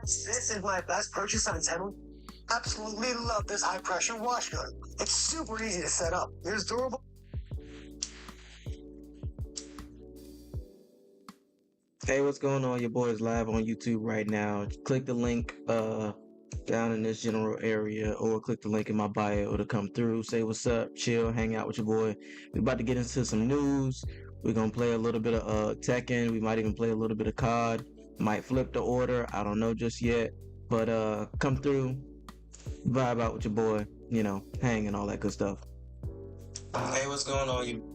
This is my best purchase on Nintendo. Absolutely love this high pressure wash gun. It's super easy to set up. There's durable. Hey, what's going on? Your boy is live on YouTube right now. Click the link down in this general area, or click the link in my bio to come through. Say what's up, chill, hang out with your boy. We're about to get into some news. We're gonna play a little bit of Tekken. We might even play a little bit of COD. Might flip the order. I don't know just yet. But come through, vibe out with your boy. You know, hang and all that good stuff. Hey, what's going on? You.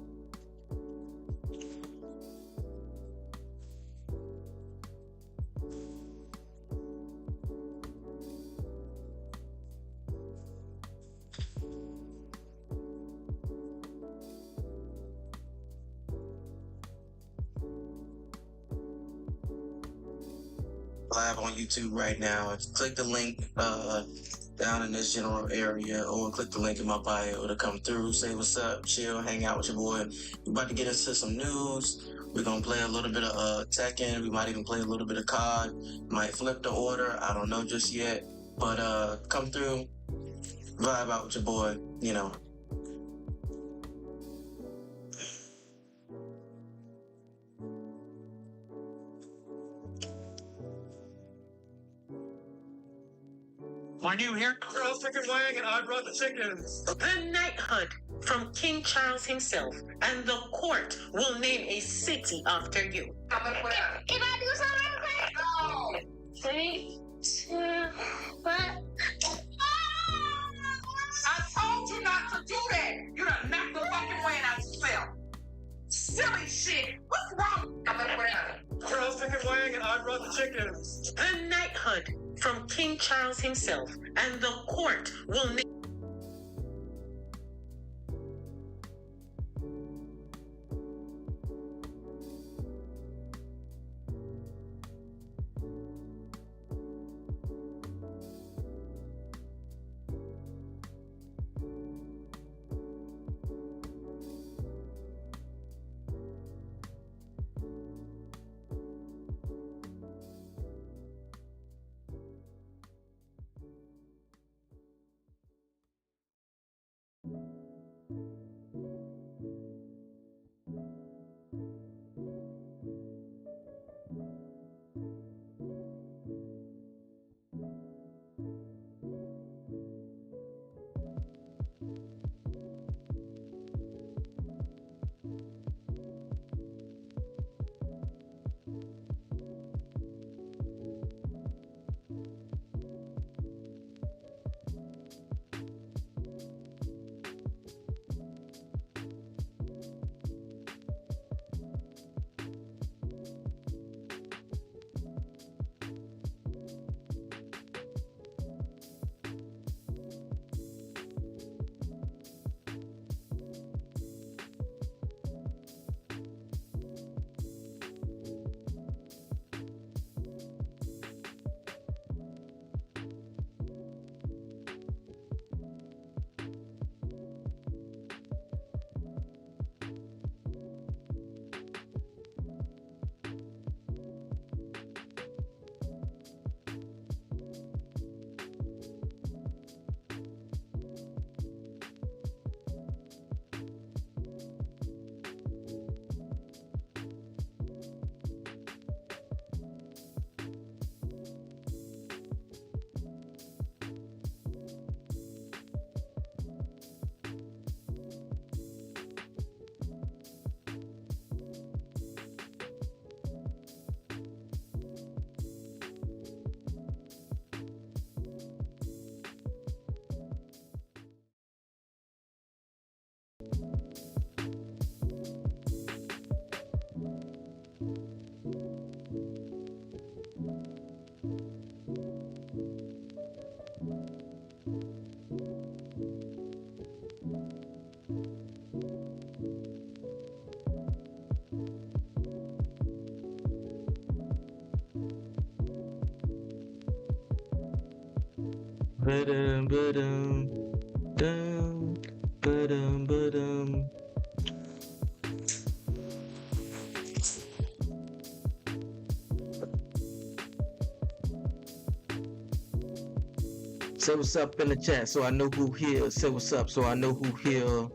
Live on YouTube right now. Click the link down in this general area, or click the link in my bio to come through. Say what's up, chill, hang out with your boy. We're about to get into some news. We're gonna play a little bit of Tekken. We might even play a little bit of COD. Might flip the order. I don't know just yet. But come through, vibe out with your boy. You know. Are you here? Girls chicken wing and I brought the chickens. The night hunt from King Charles himself, and the court will name a city after you. Can I do something real quick? No. 3, 2, 1. I told you not to do that. You done knocked the fucking wind out yourself. Silly shit. What's wrong? Girls chicken wing and I brought the chickens. The night hunt from King Charles himself, and the court will name. Ba-dum, ba-dum, dum, ba-dum, ba-dum. Say what's up in the chat so I know who here. Say what's up so I know who here.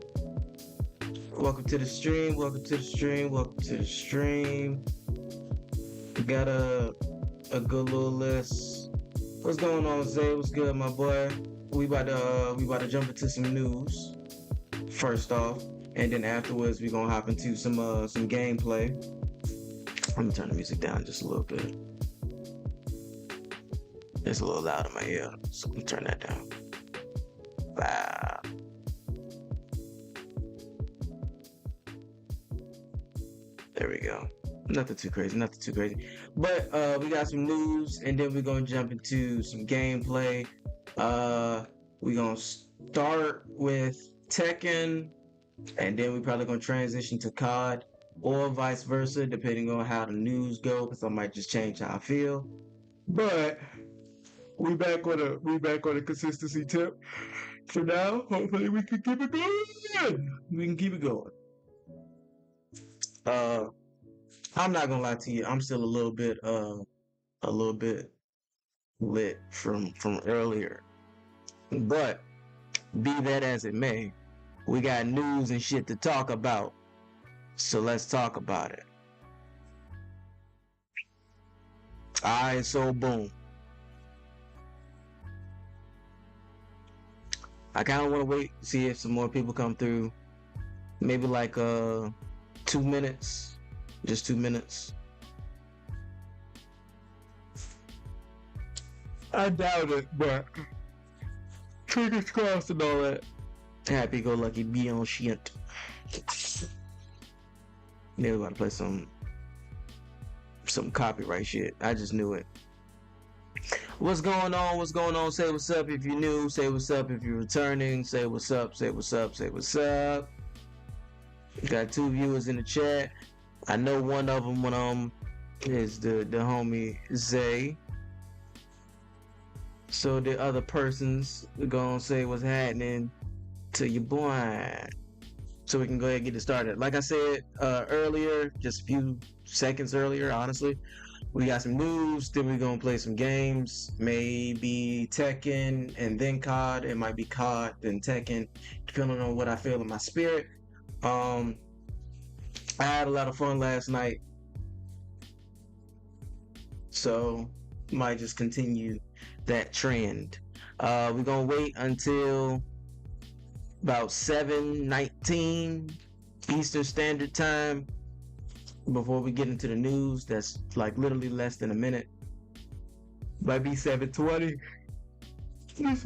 Welcome to the stream. Welcome to the stream. Welcome to the stream. We got a good little list. What's going on, Zay? What's good, my boy? We about to jump into some news first off, and then afterwards we gonna hop into some gameplay. Let me turn the music down just a little bit. It's a little loud in my ear, so let me turn that down. Wow. There we go. Nothing too crazy. But we got some news, and then we're gonna jump into some gameplay. We're gonna start with Tekken, and then we're probably gonna transition to COD, or vice versa, depending on how the news go, because I might just change how I feel. But we back on a consistency tip. For now, hopefully we can keep it going. I'm not gonna lie to you. I'm still a little bit lit from earlier. But be that as it may, we got news and shit to talk about. So let's talk about it. Alright, so boom. I kind of want to wait, see if some more people come through. Maybe like 2 minutes. Just 2 minutes. I doubt it, but fingers crossed and all that. Happy-go-lucky beyond shit. They were about to play some copyright shit. I just knew it. What's going on? What's going on? Say what's up if you're new. Say what's up if you're returning. Say what's up. Say what's up. Say what's up. Got 2 viewers in the chat. I know one of them is the homie Zay. So the other persons are gonna say what's happening to your boy. So we can go ahead and get it started. Like I said earlier, just a few seconds earlier, honestly, we got some news, then we're gonna play some games, maybe Tekken and then COD. It might be COD, then Tekken, depending on what I feel in my spirit. I had a lot of fun last night, so might just continue that trend. We're gonna wait until about 7:19 Eastern Standard Time before we get into the news. That's like literally less than a minute. Might be 7:20. Just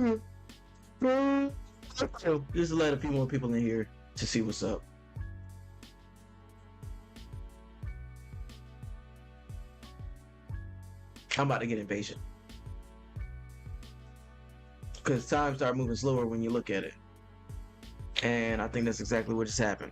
to let a few more people in here to see what's up. I'm about to get impatient, because time starts moving slower when you look at it, and I think that's exactly what just happened.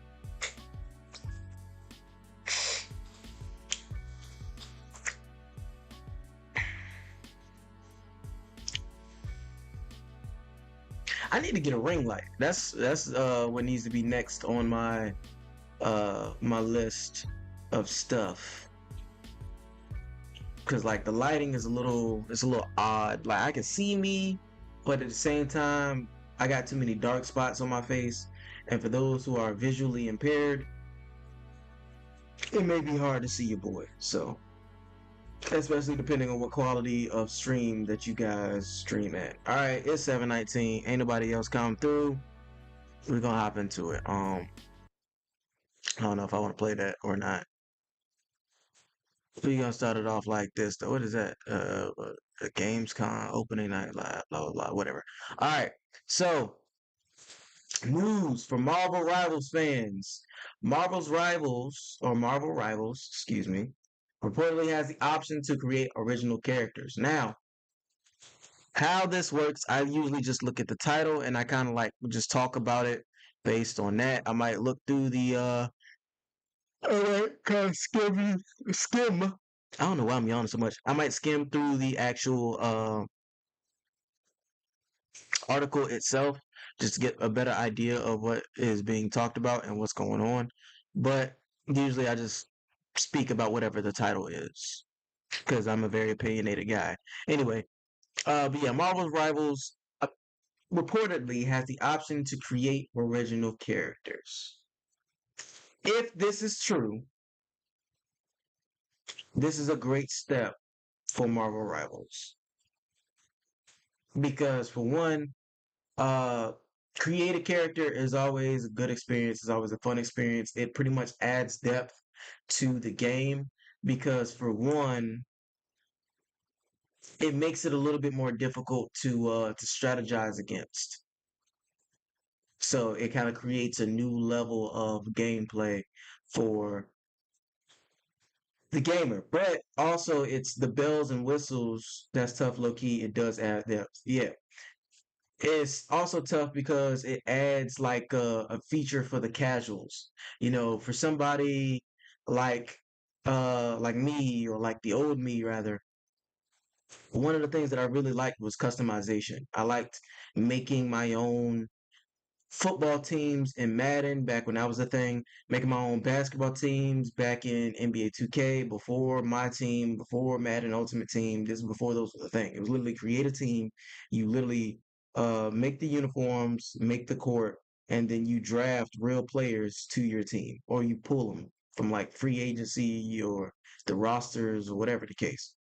I need to get a ring light. That's what needs to be next on my my list of stuff. Cause like the lighting is a little odd. Like I can see me, but at the same time, I got too many dark spots on my face. And for those who are visually impaired, it may be hard to see your boy. So, especially depending on what quality of stream that you guys stream at. All right, it's 7:19. Ain't nobody else come through. We're gonna hop into it. I don't know if I want to play that or not. We're gonna start it off like this though. What is that? A Gamescom opening night live, blah blah blah, whatever. Alright, so news for Marvel Rivals fans. Marvel Rivals, excuse me, reportedly has the option to create original characters. Now, how this works, I usually just look at the title and I kind of like just talk about it based on that. I might look through the kind of skim. I don't know why I'm yawning so much. I might skim through the actual article itself just to get a better idea of what is being talked about and what's going on. But usually I just speak about whatever the title is, because I'm a very opinionated guy. Anyway, but yeah, Marvel's Rivals reportedly has the option to create original characters. If this is true, this is a great step for Marvel Rivals. Because for one, uh create a character is always a good experience, it's always a fun experience. It pretty much adds depth to the game because for one, it makes it a little bit more difficult to strategize against. So it kind of creates a new level of gameplay for the gamer. But also it's the bells and whistles that's tough low key. It does add depth. Yeah. It's also tough because it adds like a feature for the casuals. You know, for somebody like like me or like the old me rather, one of the things that I really liked was customization. I liked making my own football teams in Madden back when that was a thing, making my own basketball teams back in NBA 2K before my team, before Madden Ultimate Team. This is before those were the thing. It was literally create a team. You literally make the uniforms, make the court, and then you draft real players to your team, or you pull them from like free agency or the rosters or whatever the case.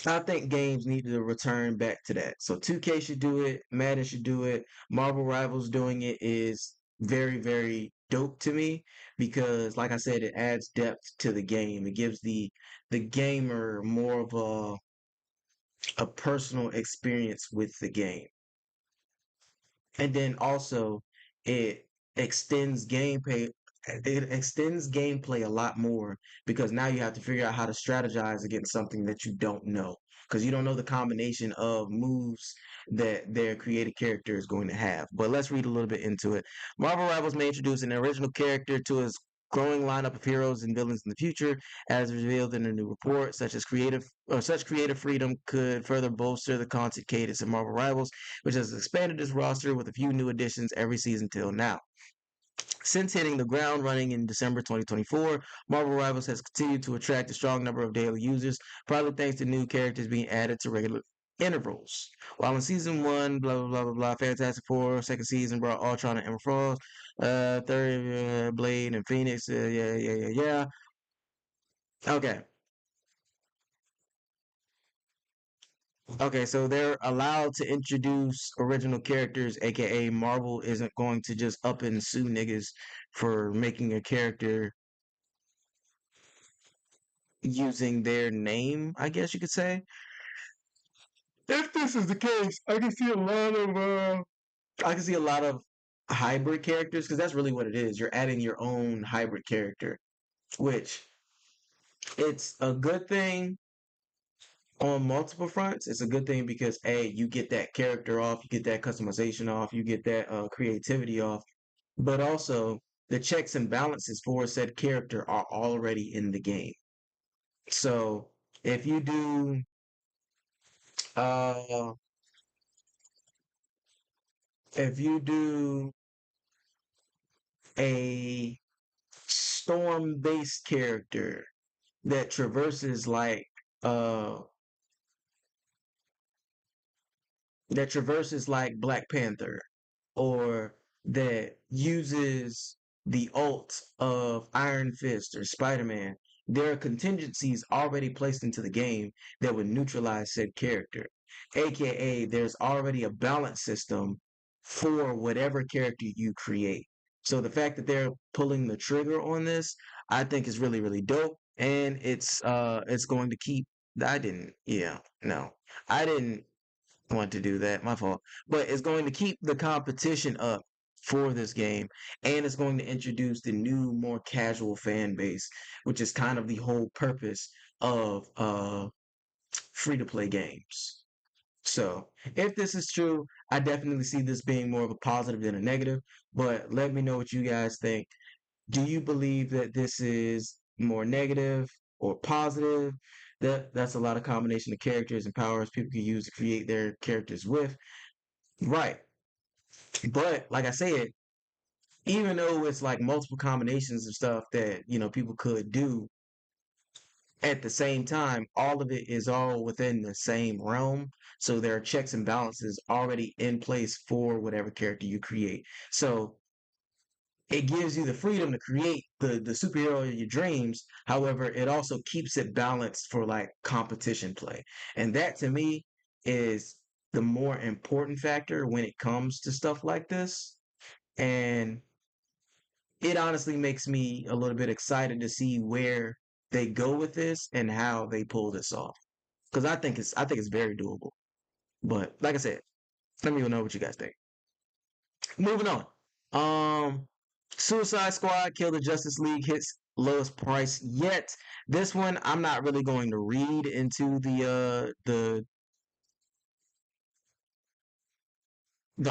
I think games need to return back to that. So 2K should do it, Madden should do it, Marvel Rivals doing it is very, very dope to me because like I said, it adds depth to the game. It gives the gamer more of a personal experience with the game. And then also it extends gameplay a lot more because now you have to figure out how to strategize against something that you don't know because you don't know the combination of moves that their created character is going to have. But let's read a little bit into it. Marvel Rivals may introduce an original character to its growing lineup of heroes and villains in the future, as revealed in a new report. Such creative freedom could further bolster the content cadence of Marvel Rivals, which has expanded its roster with a few new additions every season till now. Since hitting the ground running in December 2024, Marvel Rivals has continued to attract a strong number of daily users, probably thanks to new characters being added to regular intervals. While in season one, blah blah blah blah blah, Fantastic Four, second season brought Ultron and Emma Frost, third Blade and Phoenix, yeah. Okay, okay, so they're allowed to introduce original characters, aka Marvel isn't going to just up and sue niggas for making a character using their name, I guess you could say. If this is the case, I can see a lot of hybrid characters because that's really what it is. You're adding your own hybrid character, which it's a good thing on multiple fronts. It's a good thing because A, you get that character off, you get that customization off, you get that creativity off, but also the checks and balances for said character are already in the game. So if you do uh if you do a storm based character that traverses uh like Black Panther or that uses the ult of Iron Fist or Spider-Man, there are contingencies already placed into the game that would neutralize said character. AKA, there's already a balance system for whatever character you create. So the fact that they're pulling the trigger on this, I think is really, really dope. And it's going to keep I didn't yeah, no. I didn't want to do that. My fault. But it's going to keep the competition up for this game, and it's going to introduce the new, more casual fan base, which is kind of the whole purpose of free to play games. So, if this is true, I definitely see this being more of a positive than a negative. But let me know what you guys think. Do you believe that this is more negative or positive? That's a lot of combination of characters and powers people can use to create their characters with. Right. But like I said, even though it's like multiple combinations of stuff that, people could do, At the same time, all of it is all within the same realm. So there are checks and balances already in place for whatever character you create. So it gives you the freedom to create the superhero of your dreams. However, it also keeps it balanced for like competition play. And that to me is the more important factor when it comes to stuff like this. And it honestly makes me a little bit excited to see where they go with this and how they pull this off. Because I think it's very doable. But like I said, let me know what you guys think. Moving on. Um, Suicide Squad, Kill the Justice League hits lowest price yet. This one, I'm not really going to read into the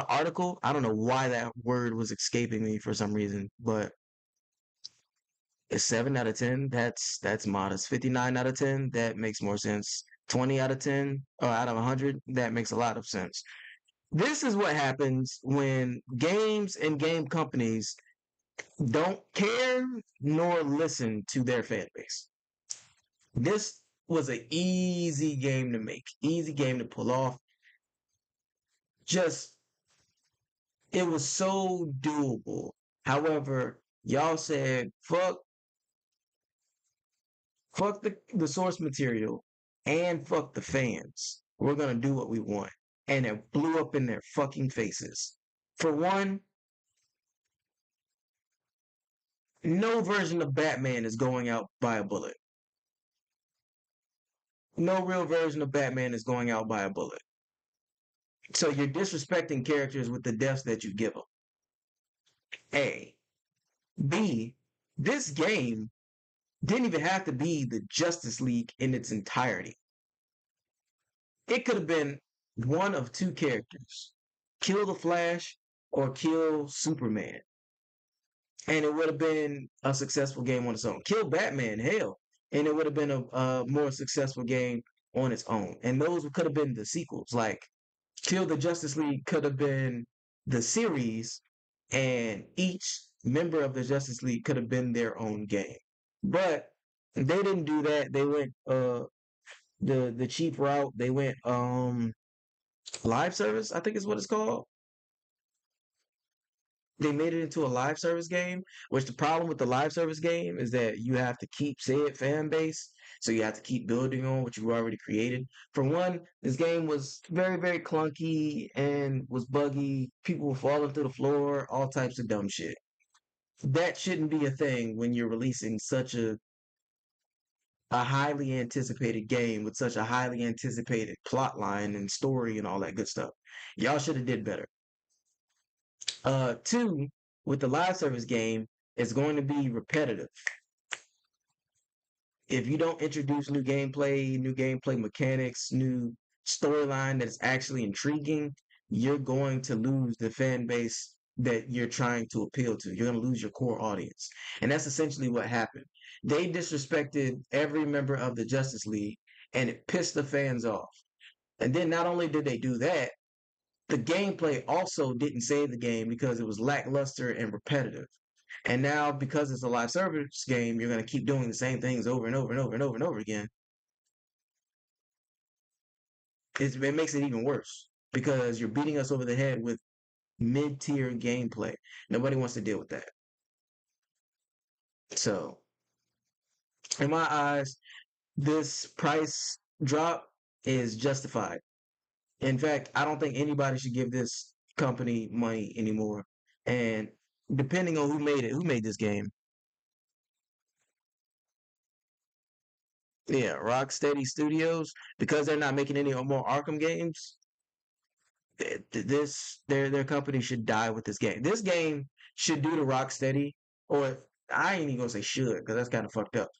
article. I don't know why that word was escaping me for some reason, but it's 7 out of 10. That's modest. 59 out of 10. That makes more sense. 20 out of 10, or out of 100. That makes a lot of sense. This is what happens when games and game companies don't care nor listen to their fan base. This was an easy game to make, easy game to pull off. Just, it was so doable. However, y'all said, fuck the source material and fuck the fans. We're going to do what we want. And it blew up in their fucking faces. For one, no version of Batman is going out by a bullet. No real version of Batman is going out by a bullet. So you're disrespecting characters with the deaths that you give them. A. B. This game didn't even have to be the Justice League in its entirety. It could have been one of two characters. Kill the Flash or kill Superman. And it would have been a successful game on its own. Kill Batman, hell. And it would have been a more successful game on its own. And those could have been the sequels. Like, Kill the Justice League could have been the series, and each member of the Justice League could have been their own game. But they didn't do that. They went the cheap route. They went live service, I think is what it's called. They made it into a live service game, which the problem with the live service game is that you have to keep said fan base. So you have to keep building on what you already created. For one, this game was very, very clunky and was buggy. People were falling through the floor, all types of dumb shit. That shouldn't be a thing when you're releasing such a highly anticipated game with such a highly anticipated plot line and story and all that good stuff. Y'all should have did better. Two, with the live service game, it's going to be repetitive. If you don't introduce new gameplay mechanics, new storyline that's actually intriguing, you're going to lose the fan base that you're trying to appeal to. You're going to lose your core audience. And that's essentially what happened. They disrespected every member of the Justice League, and it pissed the fans off. And then not only did they do that, the gameplay also didn't save the game because it was lackluster and repetitive. And now, because it's a live service game, you're going to keep doing the same things over and over and over and over and over again. It makes it even worse because you're beating us over the head with mid-tier gameplay. Nobody wants to deal with that. So, in my eyes, this price drop is justified. In fact, I don't think anybody should give this company money anymore. And depending on who made this game. Yeah, Rocksteady Studios, because they're not making any more Arkham games. Their company should die with this game. This game should do to Rocksteady, or I ain't even gonna say should, because that's kind of fucked up.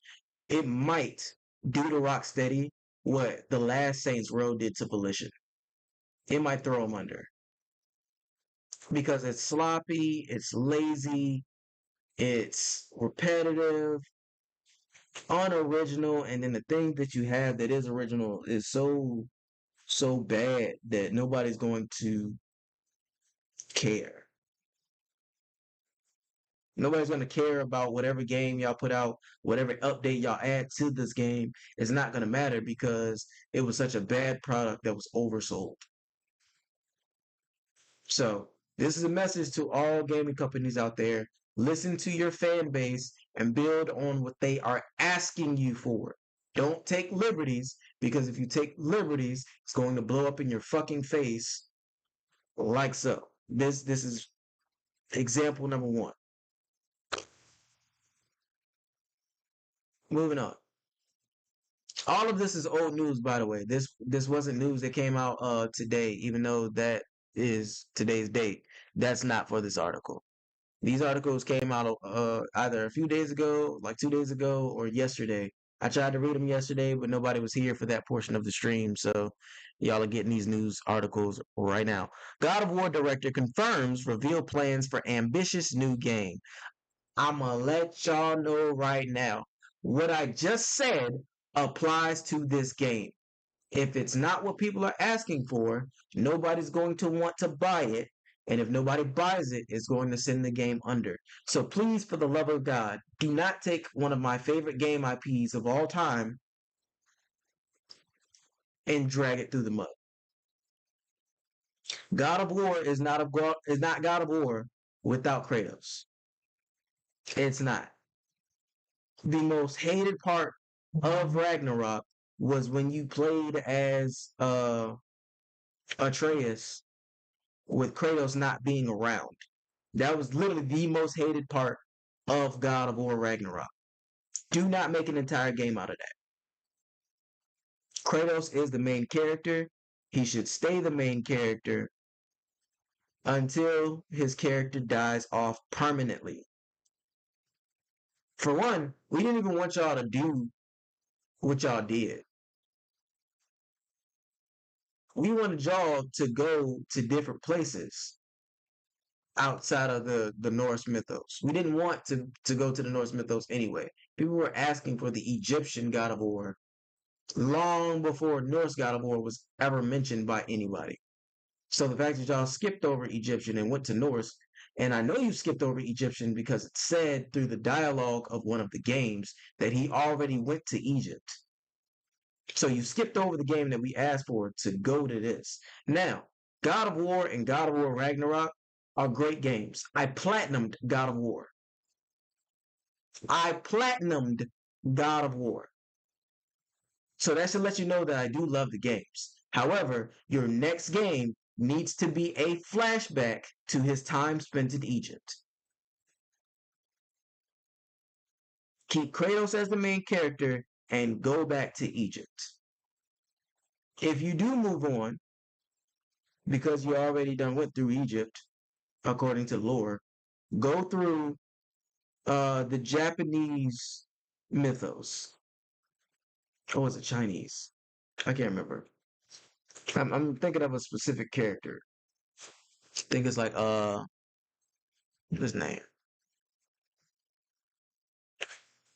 It might do to Rocksteady what the last Saints Row did to Volition. It might throw them under because it's sloppy, it's lazy, it's repetitive, unoriginal, and then the thing that you have that is original is so bad that nobody's going to care. Nobody's going to care about whatever game y'all put out, whatever update y'all add to this game. It's not going to matter because it was such a bad product that was oversold. So this is a message to all gaming companies out there. Listen to your fan base and build on what they are asking you for. Don't take liberties, because if you take liberties, it's going to blow up in your fucking face like so. This is example number one. Moving on. All of this is old news, by the way. This wasn't news that came out today, even though that is today's date. That's not for this article. These articles came out either a few days ago, like 2 days ago, or yesterday. I tried to read them yesterday, but nobody was here for that portion of the stream, so y'all are getting these news articles right now. God of War director confirms reveal plans for ambitious new game. I'ma let y'all know right now. What I just said applies to this game. If it's not what people are asking for, nobody's going to want to buy it. And if nobody buys it, it's going to send the game under. So please, for the love of God, do not take one of my favorite game IPs of all time and drag it through the mud. God of War is not God of War without Kratos. It's not. The most hated part of Ragnarok was when you played as Atreus with Kratos not being around. That was literally the most hated part of God of War Ragnarok. Do not make an entire game out of that. Kratos is the main character. He should stay the main character until his character dies off permanently. For one, we didn't even want y'all to do what y'all did. We wanted y'all to go to different places outside of the Norse mythos. We didn't want to go to the Norse mythos anyway. People were asking for the Egyptian God of War long before Norse God of War was ever mentioned by anybody. So the fact that y'all skipped over Egyptian and went to Norse, and I know you skipped over Egyptian because it said through the dialogue of one of the games that he already went to Egypt. So you skipped over the game that we asked for to go to this. Now, God of War and God of War Ragnarok are great games. I platinumed God of War. God of War. So that should let you know that I do love the games. However, your next game needs to be a flashback to his time spent in Egypt. Keep Kratos as the main character and go back to Egypt. If you do move on, because you already done went through Egypt, according to lore, go through the Japanese mythos. Or was it Chinese? I can't remember. I'm thinking of a specific character. I think it's like what's his name?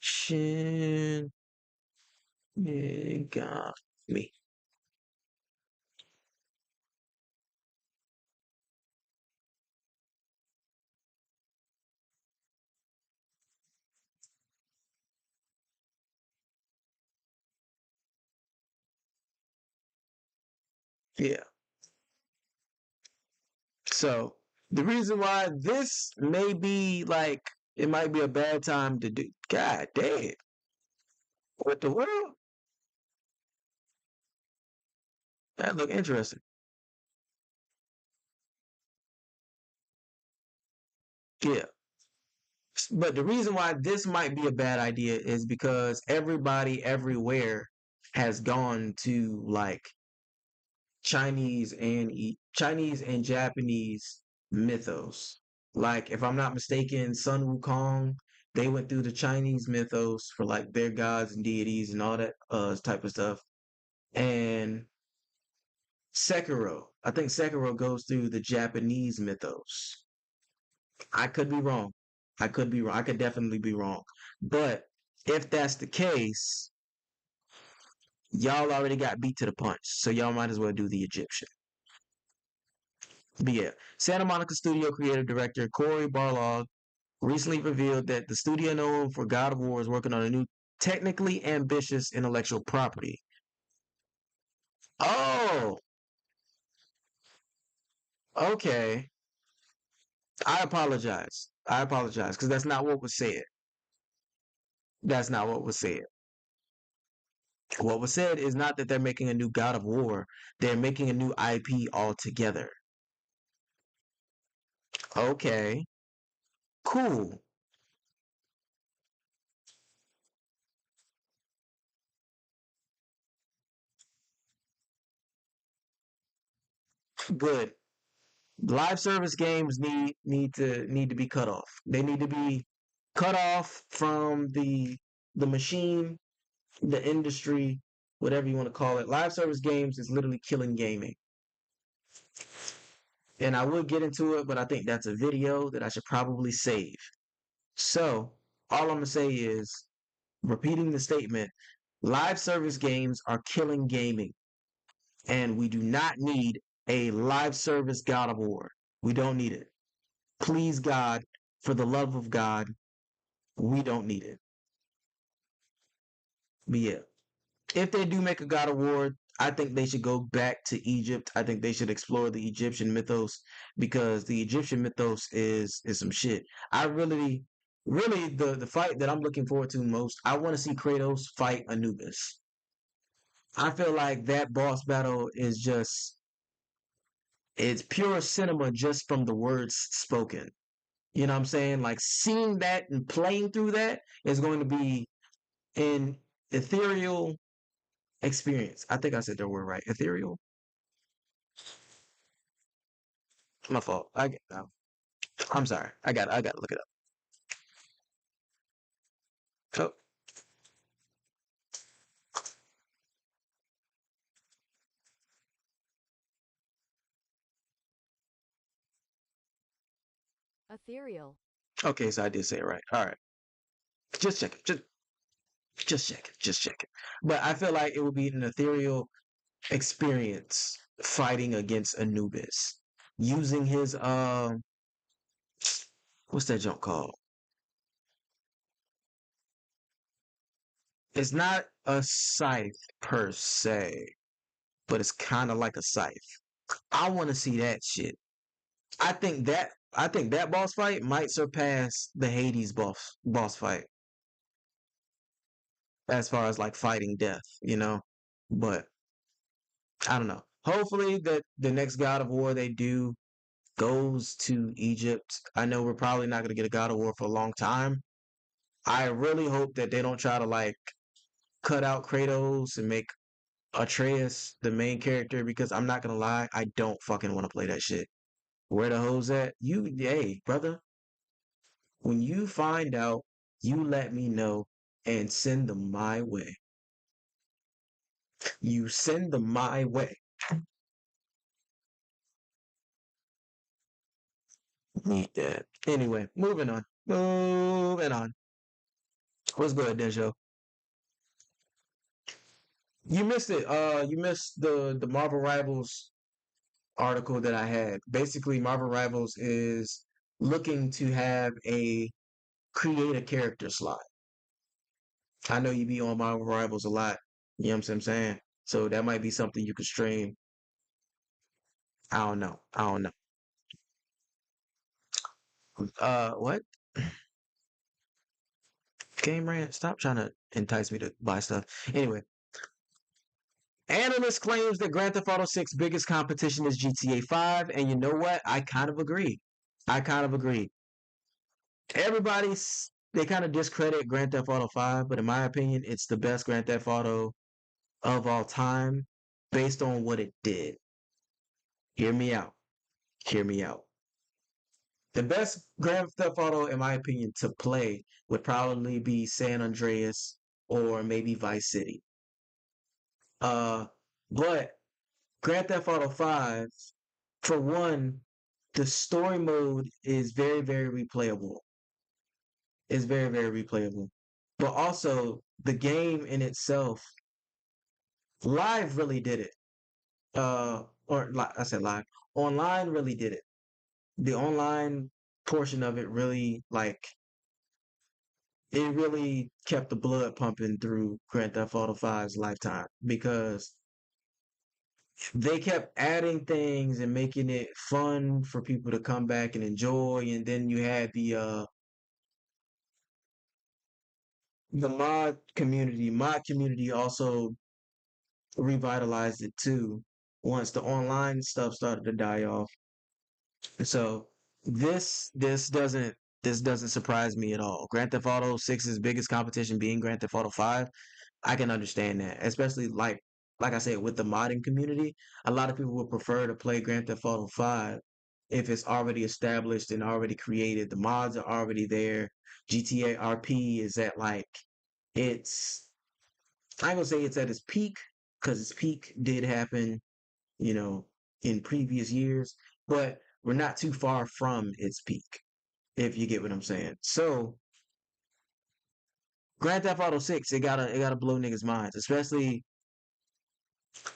Shin Megami. Yeah. So the reason why this may be like it might be a bad time to do. God damn. What the world? That look interesting. Yeah. But the reason why this might be a bad idea is because everybody everywhere has gone to like Chinese and Japanese mythos. Like if I'm not mistaken, Sun Wukong, they went through the Chinese mythos for like their gods and deities and all that type of stuff. And Sekiro, I think Sekiro goes through the Japanese mythos. I could be wrong. I could be wrong. I could definitely be wrong. But if that's the case, y'all already got beat to the punch. So y'all might as well do the Egyptian. But yeah, Santa Monica Studio creative director Corey Barlog recently revealed that the studio known for God of War is working on a new, technically ambitious intellectual property. Oh, okay. I apologize. I apologize because that's not what was said. That's not what was said. What was said is not that they're making a new God of War. They're making a new IP altogether. Okay, cool. Good. Live service games need to be cut off. They need to be cut off from the machine, the industry, whatever you want to call it. Live service games is literally killing gaming. And I would get into it, but I think that's a video that I should probably save. So, all I'm going to say is, repeating the statement, live service games are killing gaming. And we do not need a live service God of War. We don't need it. Please, God, for the love of God, we don't need it. But yeah, if they do make a God of War, I think they should go back to Egypt. I think they should explore the Egyptian mythos because the Egyptian mythos is some shit. I really the fight that I'm looking forward to most, I want to see Kratos fight Anubis. I feel like that boss battle is just it's pure cinema just from the words spoken. You know what I'm saying? Like seeing that and playing through that is going to be an ethereal experience. I think I said that word right. Ethereal. My fault. I'm sorry. I got to look it up. Oh, Ethereal. okay. So I did say it right. All right. Just check it. Just check it. Just check it. But I feel like it would be an ethereal experience fighting against Anubis using his what's that junk called? It's not a scythe per se, but it's kind of like a scythe. I want to see that shit. I think that boss fight might surpass the Hades boss fight as far as like fighting death, you know. But I don't know. Hopefully that the next God of War they do goes to Egypt. I know we're probably not gonna get a God of War for a long time. I really hope that they don't try to like cut out Kratos and make Atreus the main character because I'm not gonna lie, I don't fucking want to play that shit. Where the hoes at? Hey, brother, when you find out, you let me know and send them my way. You send them my way. Need that. Anyway, moving on. Moving on. What's good, Denjo? You missed it. You missed the Marvel Rivals article that I had. Basically, Marvel Rivals is looking to have a create a character slot. I know you be on Marvel Rivals a lot. You know what I'm saying? So that might be something you could stream. I don't know. I don't know. What? Game rant? Stop trying to entice me to buy stuff. Anyway, analyst claims that Grand Theft Auto 6 biggest competition is GTA 5, and you know what? I kind of agree. I kind of agree. They kind of discredit Grand Theft Auto 5, but in my opinion, it's the best Grand Theft Auto of all time based on what it did. Hear me out. Hear me out. The best Grand Theft Auto, in my opinion, to play would probably be San Andreas or maybe Vice City. Uh, but Grand Theft Auto 5, for one, the story mode is very, very replayable. It's very, very replayable. But also, the game in itself, live really did it. I said live. Online really did it. The online portion of it really like it really kept the blood pumping through Grand Theft Auto 5's lifetime because they kept adding things and making it fun for people to come back and enjoy. And then you had the mod community. Mod community also revitalized it too once the online stuff started to die off. So this doesn't surprise me at all. Grand Theft Auto 6's biggest competition being Grand Theft Auto 5. I can understand that, especially like I said with the modding community. A lot of people would prefer to play Grand Theft Auto 5 if it's already established and already created. The mods are already there. GTA RP is at like it's I ain't gonna say it's at its peak because its peak did happen, you know, in previous years, but we're not too far from its peak, if you get what I'm saying. So Grand Theft Auto 6, it gotta blow niggas' minds. Especially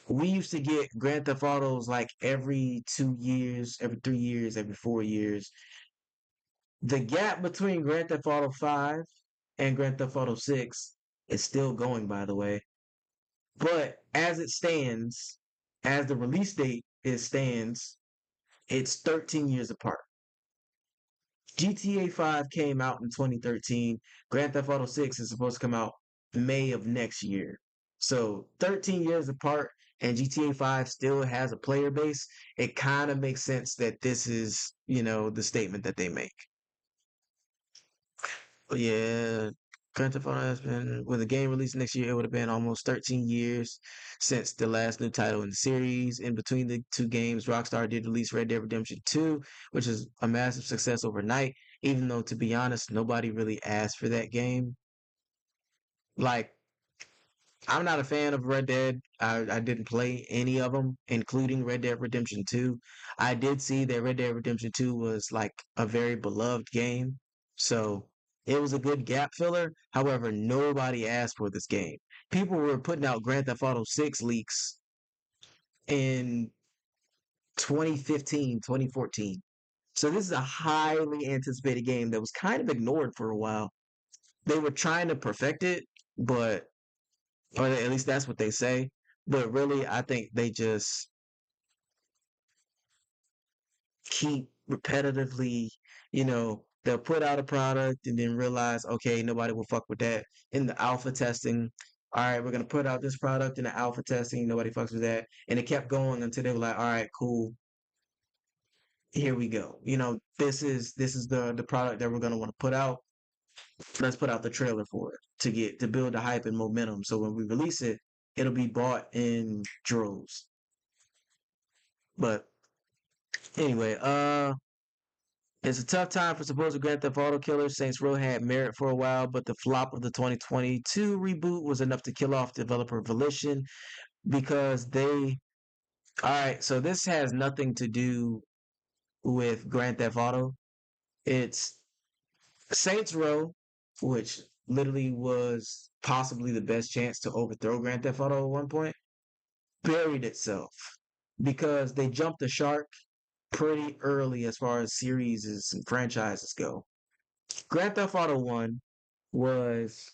we used to get Grand Theft Autos like every 2 years, every 3 years, every 4 years. The gap between Grand Theft Auto 5 and Grand Theft Auto 6 is still going, by the way. But as it stands, as the release date stands, it's 13 years apart. GTA 5 came out in 2013. Grand Theft Auto 6 is supposed to come out May of next year. So 13 years apart, and GTA 5 still has a player base. It kind of makes sense that this is, the statement that they make. But yeah, Grand Theft Auto has been, with the game released next year, it would have been almost 13 years since the last new title in the series. In between the two games, Rockstar did release Red Dead Redemption 2, which is a massive success overnight, even though, to be honest, nobody really asked for that game. Like, I'm not a fan of Red Dead. I didn't play any of them, including Red Dead Redemption 2. I did see that Red Dead Redemption 2 was like a very beloved game. So it was a good gap filler. However, nobody asked for this game. People were putting out Grand Theft Auto 6 leaks in 2015, 2014. So this is a highly anticipated game that was kind of ignored for a while. They were trying to perfect it, but or at least that's what they say. But really, I think they just keep repetitively, they'll put out a product and then realize, okay, nobody will fuck with that in the alpha testing. All right, we're gonna put out this product in the alpha testing. Nobody fucks with that, and it kept going until they were like, all right, cool, here we go. This is the product that we're gonna want to put out. Let's put out the trailer for it to build the hype and momentum. So when we release it, it'll be bought in droves. But anyway, it's a tough time for supposed Grand Theft Auto killers. Saints Row had merit for a while, but the flop of the 2022 reboot was enough to kill off developer Volition because they. All right, so this has nothing to do with Grand Theft Auto. It's Saints Row, which literally was possibly the best chance to overthrow Grand Theft Auto at one point, buried itself because they jumped the shark pretty early as far as series and franchises go. Grand Theft Auto 1 was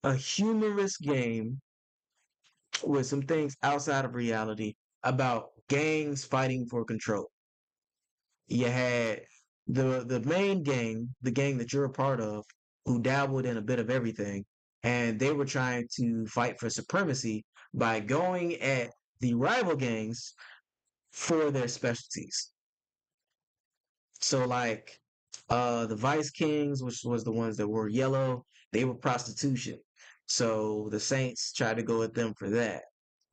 a humorous game with some things outside of reality about gangs fighting for control. You had the main gang, the gang that you're a part of, who dabbled in a bit of everything, and they were trying to fight for supremacy by going at the rival gangs for their specialties. So like the Vice Kings, which was the ones that were yellow, they were prostitution. So the Saints tried to go at them for that.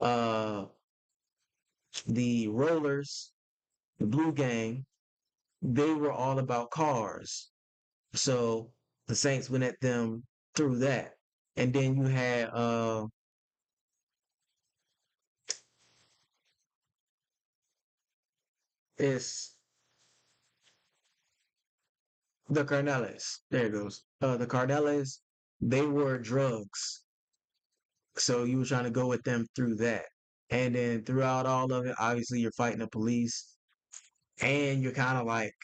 Uh the Rollers, the Blue Gang, they were all about cars. So the Saints went at them through that. And then you had it's the Carnales. There it goes. The Carnales, they were drugs. So you were trying to go with them through that. And then throughout all of it, obviously you're fighting the police and you're kind of like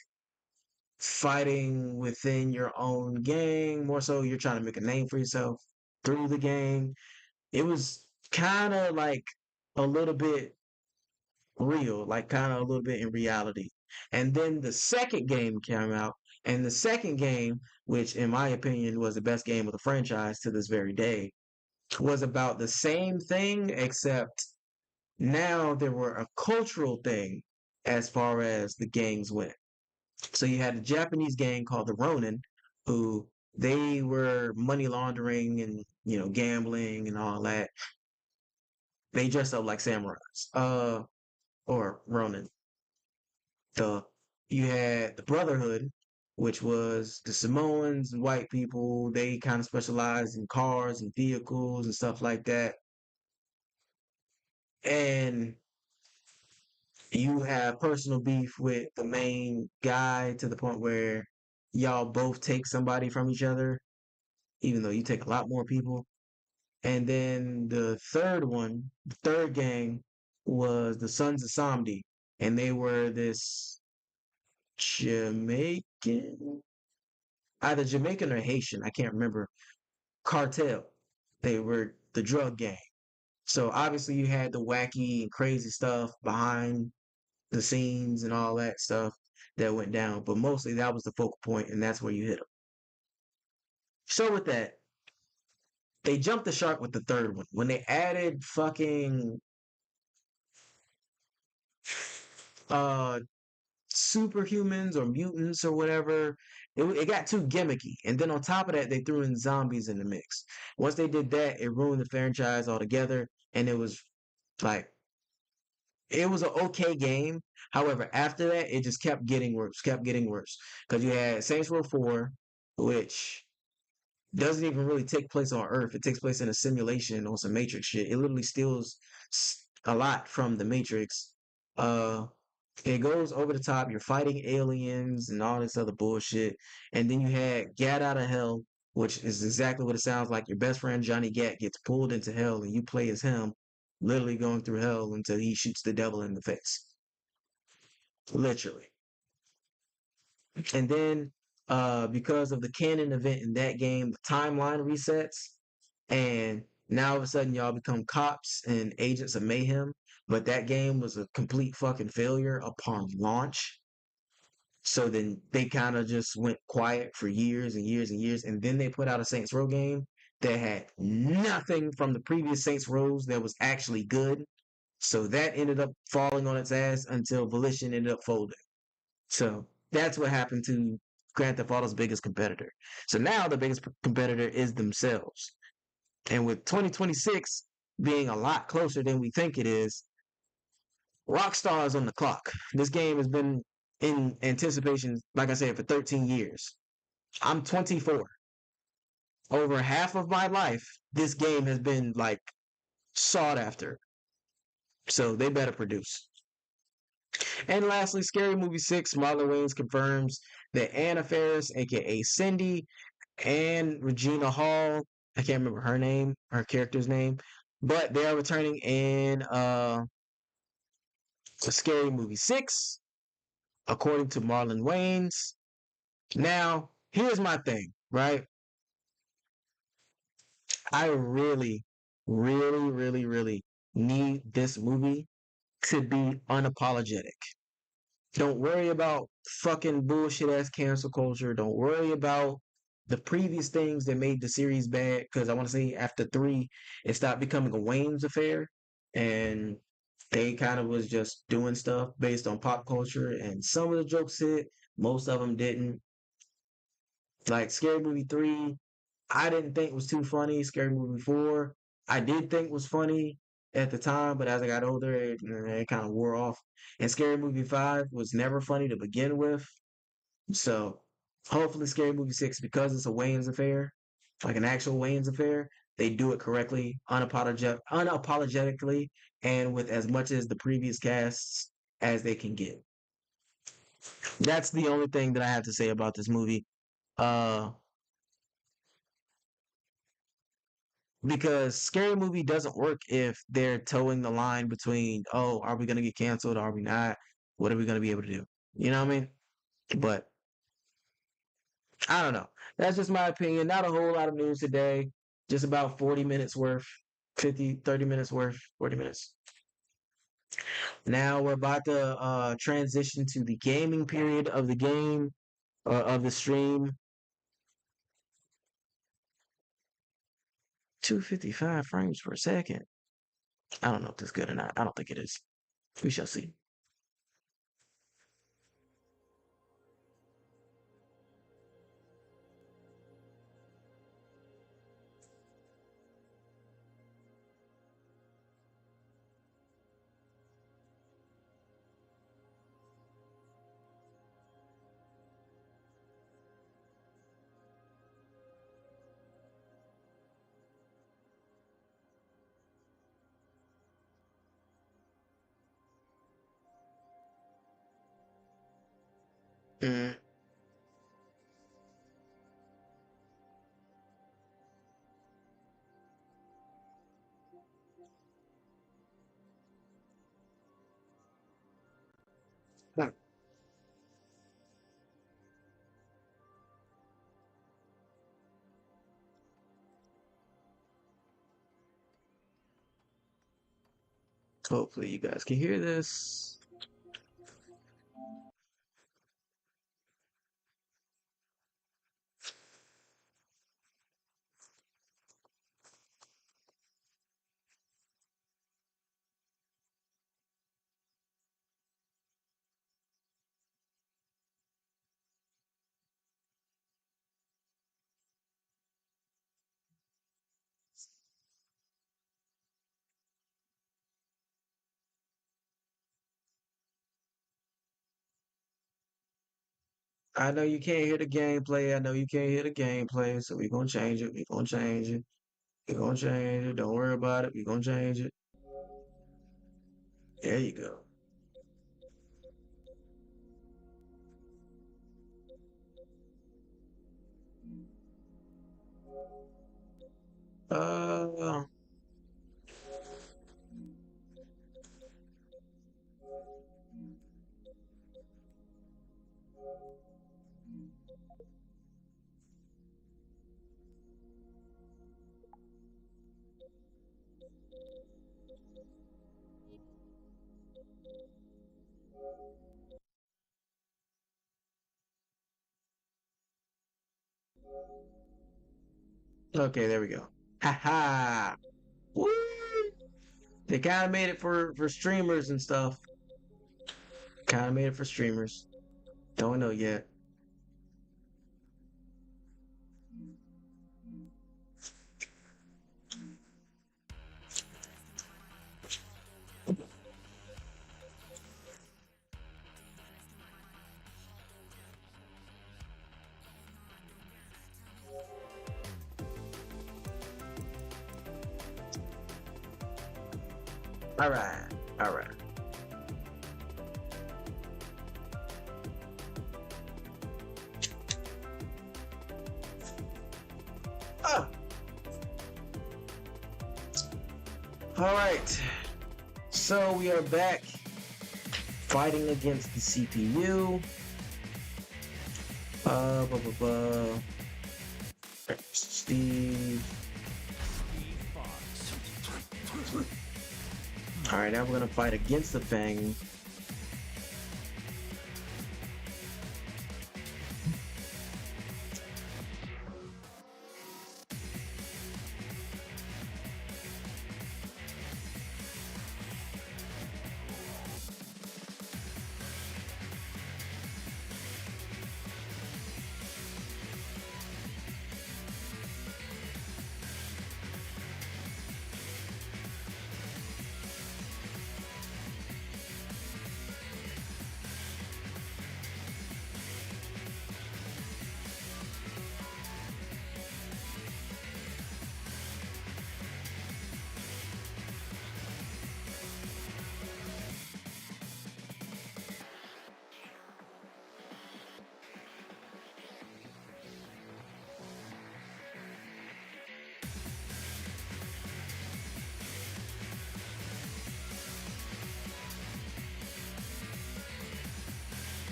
fighting within your own gang. More so, you're trying to make a name for yourself through the gang. It was kind of like a little bit real, like kind of a little bit in reality. And then the second game came out, and the second game, which in my opinion was the best game of the franchise to this very day, was about the same thing, except now there were a cultural thing as far as the gangs went. So you had a Japanese gang called the Ronin, who they were money laundering and gambling and all that. They dressed up like samurais, or Ronin. The You had the Brotherhood, which was the Samoans and white people. They kind of specialized in cars and vehicles and stuff like that. And you have personal beef with the main guy to the point where y'all both take somebody from each other, even though you take a lot more people. And then the third gang was the Sons of Samdi, and they were this Jamaican, either Jamaican or Haitian, I can't remember, cartel. They were the drug gang. So obviously you had the wacky and crazy stuff behind the scenes and all that stuff that went down, but mostly that was the focal point, and that's where you hit them. So with that, they jumped the shark with the third one when they added fucking uh superhumans or mutants or whatever. It got too gimmicky, and then on top of that, they threw in zombies in the mix. Once they did that, it ruined the franchise altogether, and it was like it was an okay game. However, after that, it just kept getting worse. Because you had Saints Row 4, which doesn't even really take place on Earth. It takes place in a simulation on some Matrix shit. It literally steals a lot from the Matrix. Uh, it goes over the top. You're fighting aliens and all this other bullshit. And then you had Gat Out of Hell, which is exactly what it sounds like. Your best friend Johnny Gat gets pulled into hell, and you play as him, literally going through hell until he shoots the devil in the face. Literally. And then because of the canon event in that game, the timeline resets, and now all of a sudden y'all become cops and agents of mayhem. But that game was a complete fucking failure upon launch. So then they kind of just went quiet for years and years and years, and then they put out a Saints Row game that had nothing from the previous Saints Rows that was actually good. So that ended up falling on its ass until Volition ended up folding. So that's what happened to Grand Theft Auto's biggest competitor. So now the biggest competitor is themselves. And with 2026 being a lot closer than we think it is, Rockstar is on the clock. This game has been in anticipation, like I said, for 13 years. I'm 24. Over half of my life, this game has been like sought after. So they better produce. And lastly, Scary Movie 6, Marlon Wayans confirms that Anna Faris, aka Cindy, and Regina Hall, I can't remember her character's name, but they are returning in Scary Movie 6, according to Marlon Wayans. Now, here's my thing, right? I really, really, really, really need this movie to be unapologetic. Don't worry about fucking bullshit ass cancel culture. Don't worry about the previous things that made the series bad. Because I want to say after 3, it stopped becoming a Wayne's affair, and they kind of was just doing stuff based on pop culture. And some of the jokes hit, most of them didn't. Like Scary Movie 3, I didn't think was too funny. Scary Movie 4, I did think was funny at the time, but as I got older, it kind of wore off. And Scary Movie 5 was never funny to begin with. So hopefully Scary Movie 6, because it's a Wayans affair, like an actual Wayans affair, they do it correctly, unapologetically, and with as much as the previous casts as they can get. That's the only thing that I have to say about this movie. Because Scary Movie doesn't work if they're towing the line between, oh, are we going to get canceled? Are we not? What are we going to be able to do? You know what I mean? But I don't know. That's just my opinion. Not a whole lot of news today. Just about 40 minutes worth, 30 minutes worth, 40 minutes. Now we're about to transition to the gaming period of the game, of the stream. 255 frames per second. I don't know if that's good or not. I don't think it is. We shall see. Mm. Hmm. Hopefully you guys can hear this. I know you can't hear the gameplay. I know you can't hear the gameplay, so we're gonna change it. We're gonna change it. We're gonna change it. Don't worry about it. We're gonna change it. There you go. Uh, okay, there we go. Ha ha. Woo! They kind of made it for streamers and stuff. Kind of made it for streamers. Don't know yet. All right. All right. Oh. All right. So we are back fighting against the CPU. Blah, blah, blah. Steve. All right, now we're gonna fight against the Fang.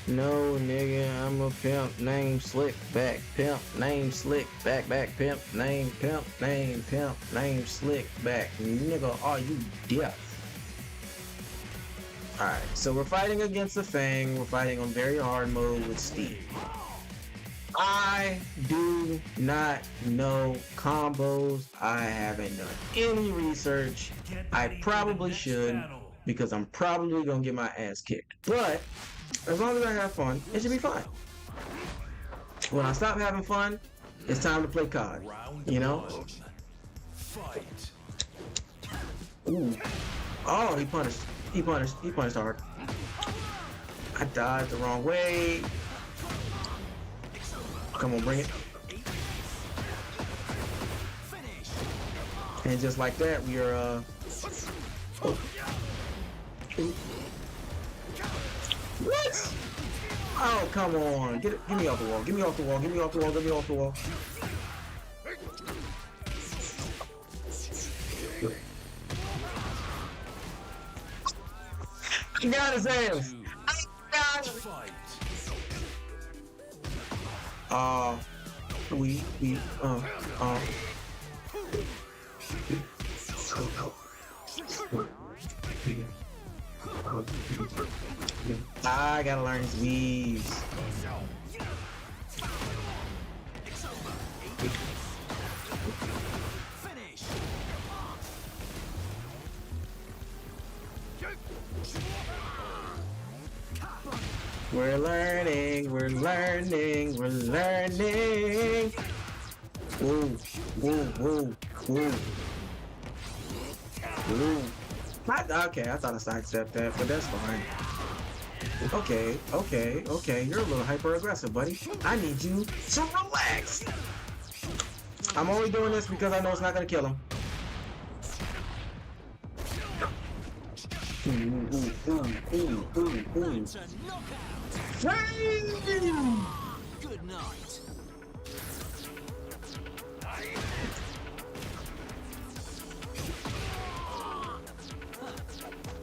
No, nigga, I'm a pimp, name slick, back, pimp, name slick, back, pimp, name slick, back. Nigga, are you deaf? Alright, so we're fighting against the Fang. We're fighting on very hard mode with Steve. I do not know combos. I haven't done any research. I probably should, because I'm probably gonna get my ass kicked. But as long as I have fun, it should be fine. When I stop having fun, it's time to play COD. You know? Ooh. Oh, he punished. He punished hard. I died the wrong way. Come on, bring it. And just like that, we are, oh. What? Oh, come on. Get me off the wall. Get me off the wall. Get me off the wall. Get me off the wall. He got his ass. I gotta learn his weaves. We're learning. Woo. Okay, I thought I sidestepped that, but that's fine. Okay. You're a little hyper aggressive, buddy. I need you to relax. I'm only doing this because I know it's not gonna kill him. Good night.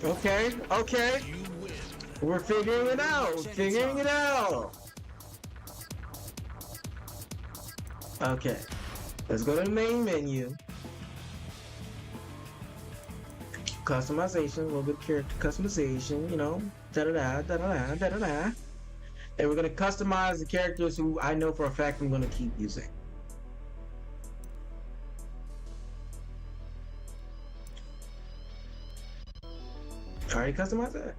Okay. We're figuring it out. Okay. Let's go to the main menu. Customization, a little bit of character customization, you know. Da-da-da. And we're gonna customize the characters who I know for a fact I'm gonna keep using. Already customized that.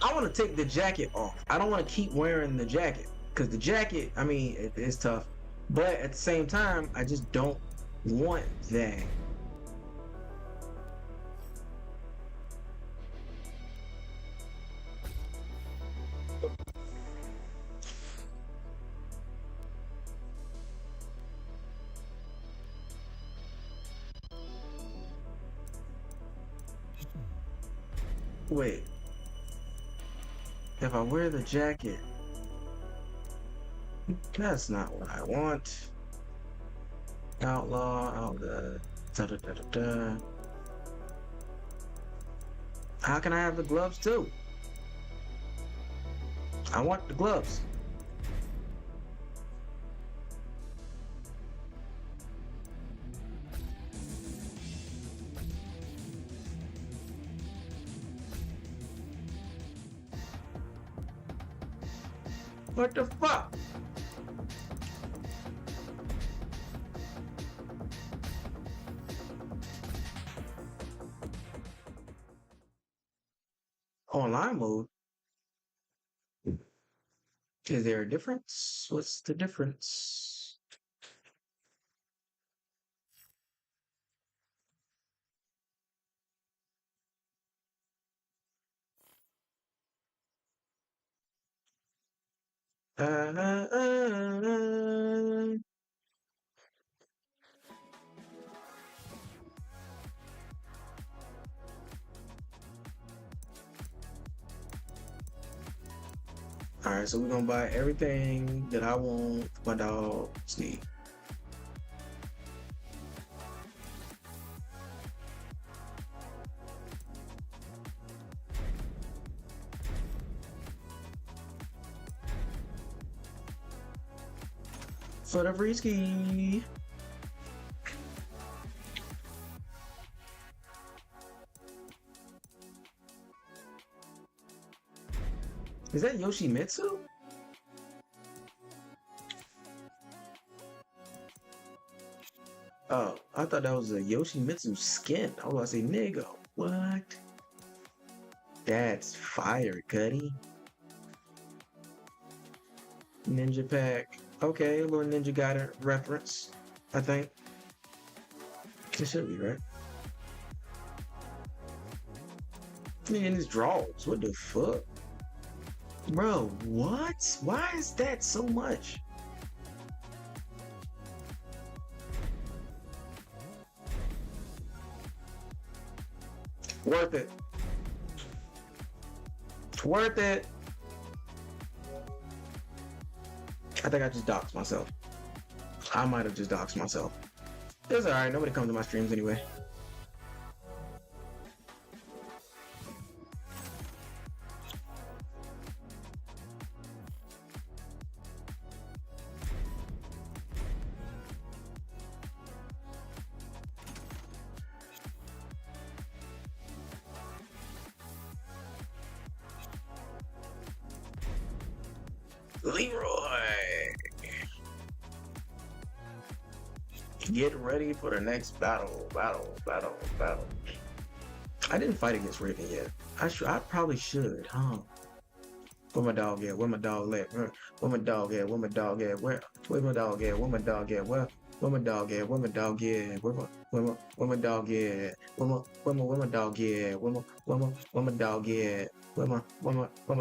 I want to take the jacket off. I don't want to keep wearing the jacket, because the jacket, I mean, it's tough, but at the same time, I just don't want that. Wait. If I wear the jacket, that's not what I want. Outlaw, da-da-da-da-da. How can I have the gloves too? I want the gloves. What the fuck? Online mode? Is there a difference? What's the difference? Alright, so we're gonna buy everything that I want for my dog, Steve. for the free ski. Is that Yoshimitsu? Oh, I thought that was a Yoshimitsu skin. I was about to say, nigga, what? That's fire, Cuddy. Ninja pack. Okay, a little Ninja Gaiden reference, I think. It should be, right? In his drawers. What the fuck? Bro, what? Why is that so much? Worth it. Worth it. I think I just doxed myself. I might have just doxed myself. It's alright, nobody comes to my streams anyway. Leroy! Get ready for the next battle. I didn't fight against Raven yet. I probably should, huh? Where my dog at? Where my dog at? Where my dog at? Where my dog at? Where my dog at? Where my dog at? Where my dog at? Where my dog at? Where my dog at? Where my dog at? Where my dog at? Where my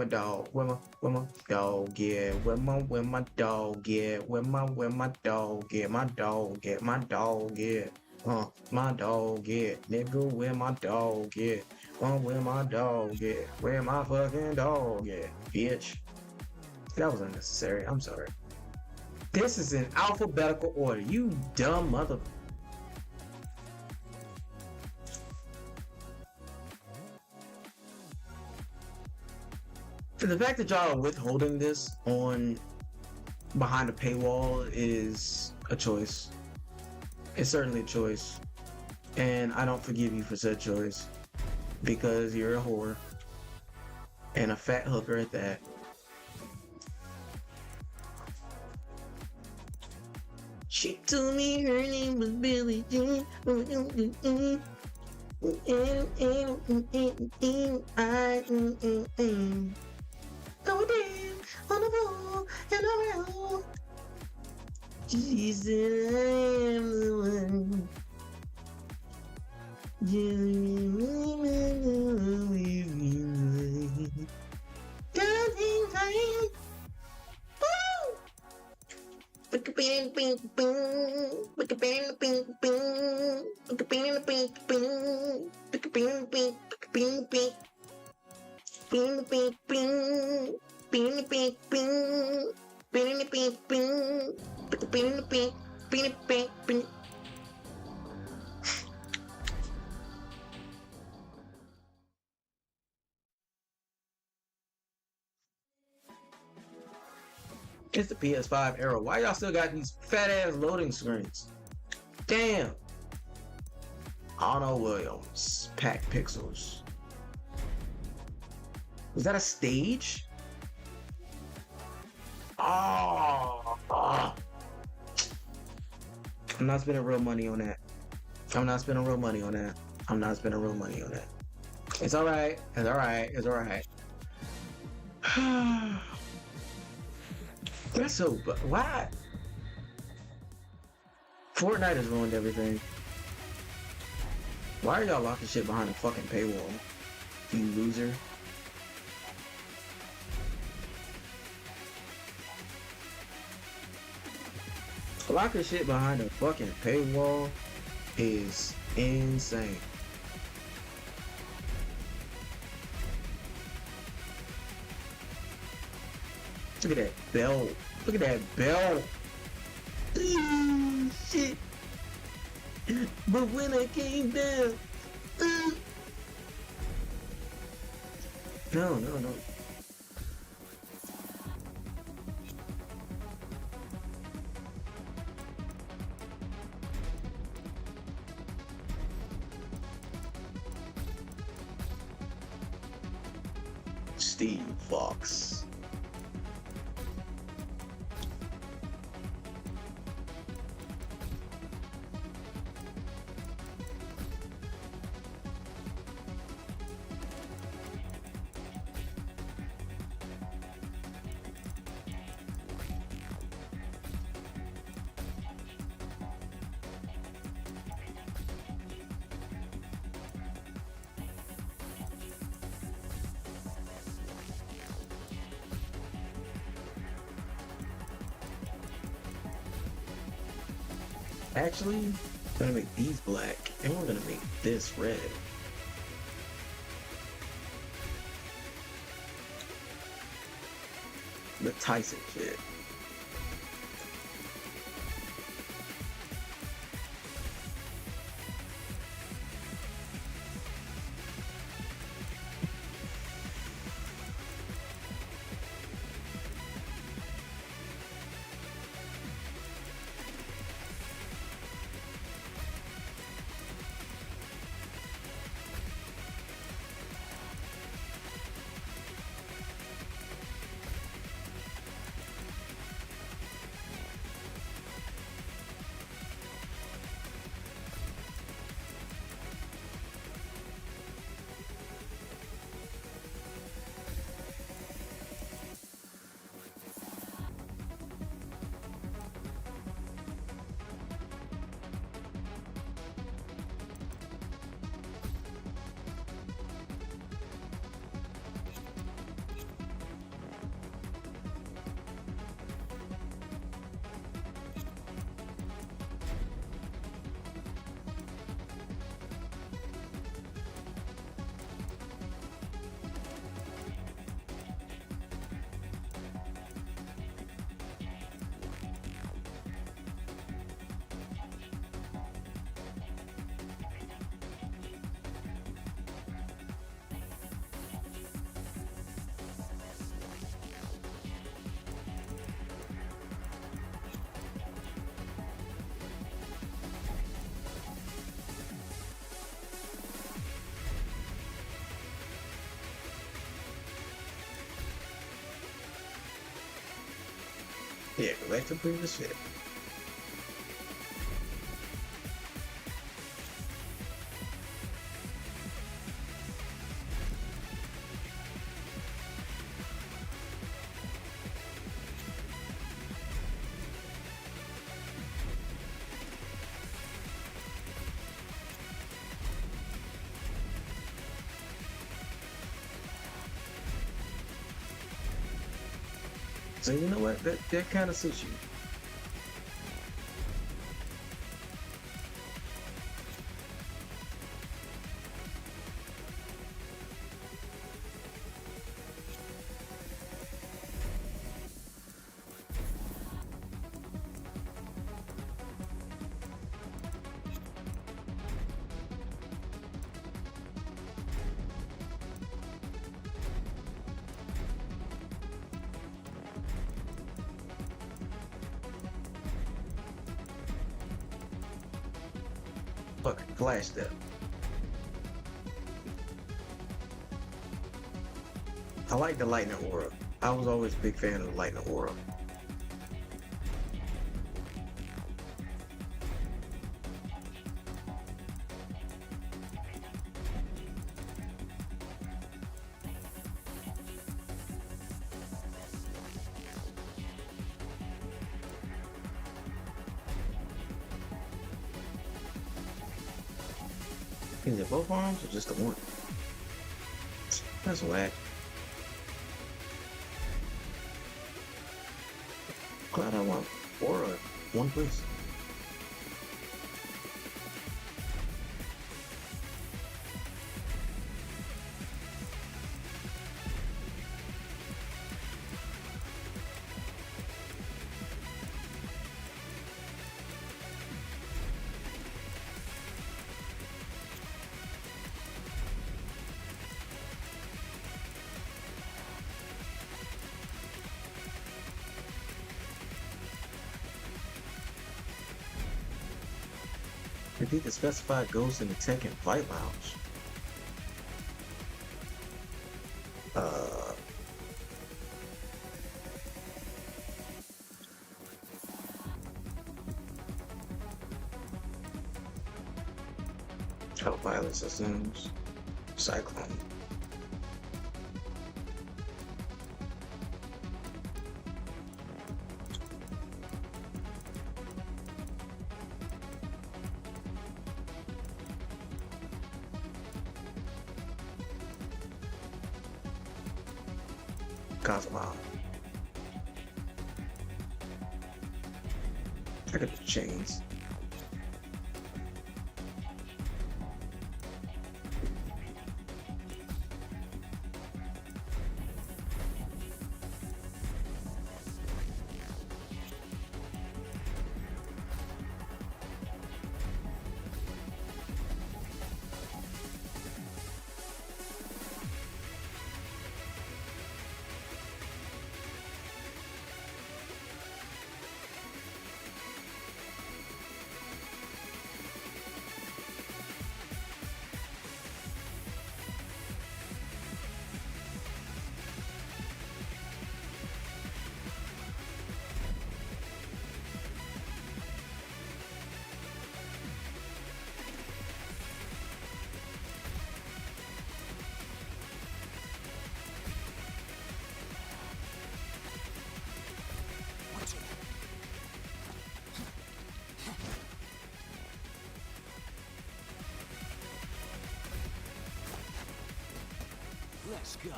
dog? Where my dog at? Where my dog at? Where my dog at? My dog at? My dog at? My dog at? Nigga, where my dog at? Where my dog at? Where my fucking dog at? Bitch. That was unnecessary. I'm sorry. This is in alphabetical order. You dumb mother. The fact that y'all are withholding this on behind a paywall is a choice. It's certainly a choice. And I don't forgive you for said choice. Because you're a whore. And a fat hooker at that. She told me her name was Billie Jean. Go down on the floor and around. She said I am the one. Just remember leave me. Dancing time. Woo! Look at bing bing bing. Look at bing bing bing. Look at bing bing bing. Look at bing bing bing bing. Bing bing bing. Bing bing bing. Bing bing bing. Look at bing bing bing bing bing. It's the PS5 era. Why y'all still got these fat ass loading screens? Damn. Arno Williams, Pack Pixels. Was that a stage? Oh. I'm not spending real money on that. I'm not spending real money on that. I'm not spending real money on that. It's alright. It's alright. It's alright. That's so. Why? Fortnite has ruined everything. Why are y'all locking shit behind a fucking paywall? You loser. Locking shit behind a fucking paywall is insane. Look at that belt. Look at that belt. Ooh, shit. But when I came down, no. Steve Fox. Actually, I'm gonna make these black, and we're gonna make this red. The Tyson fit. Yeah, go back to previous fit. So you know what? That kind of suits you. Fucking flash that. I like the lightning aura. I was always a big fan of the lightning aura. Is it both arms or just the one? That's whack. Glad I want aura one place. Defeat the specified ghost in the tech and fight lounge. Pilot systems. Cyclone. Cosmo. I got the chains. Let's go.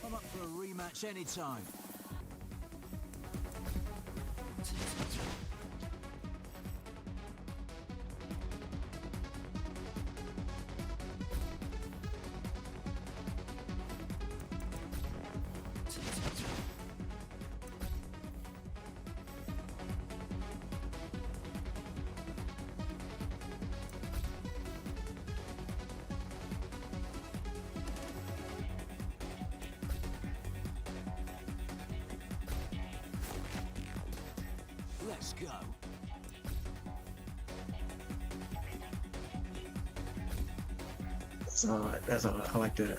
I'm up for a rematch anytime. Let's go. That's all. I like that.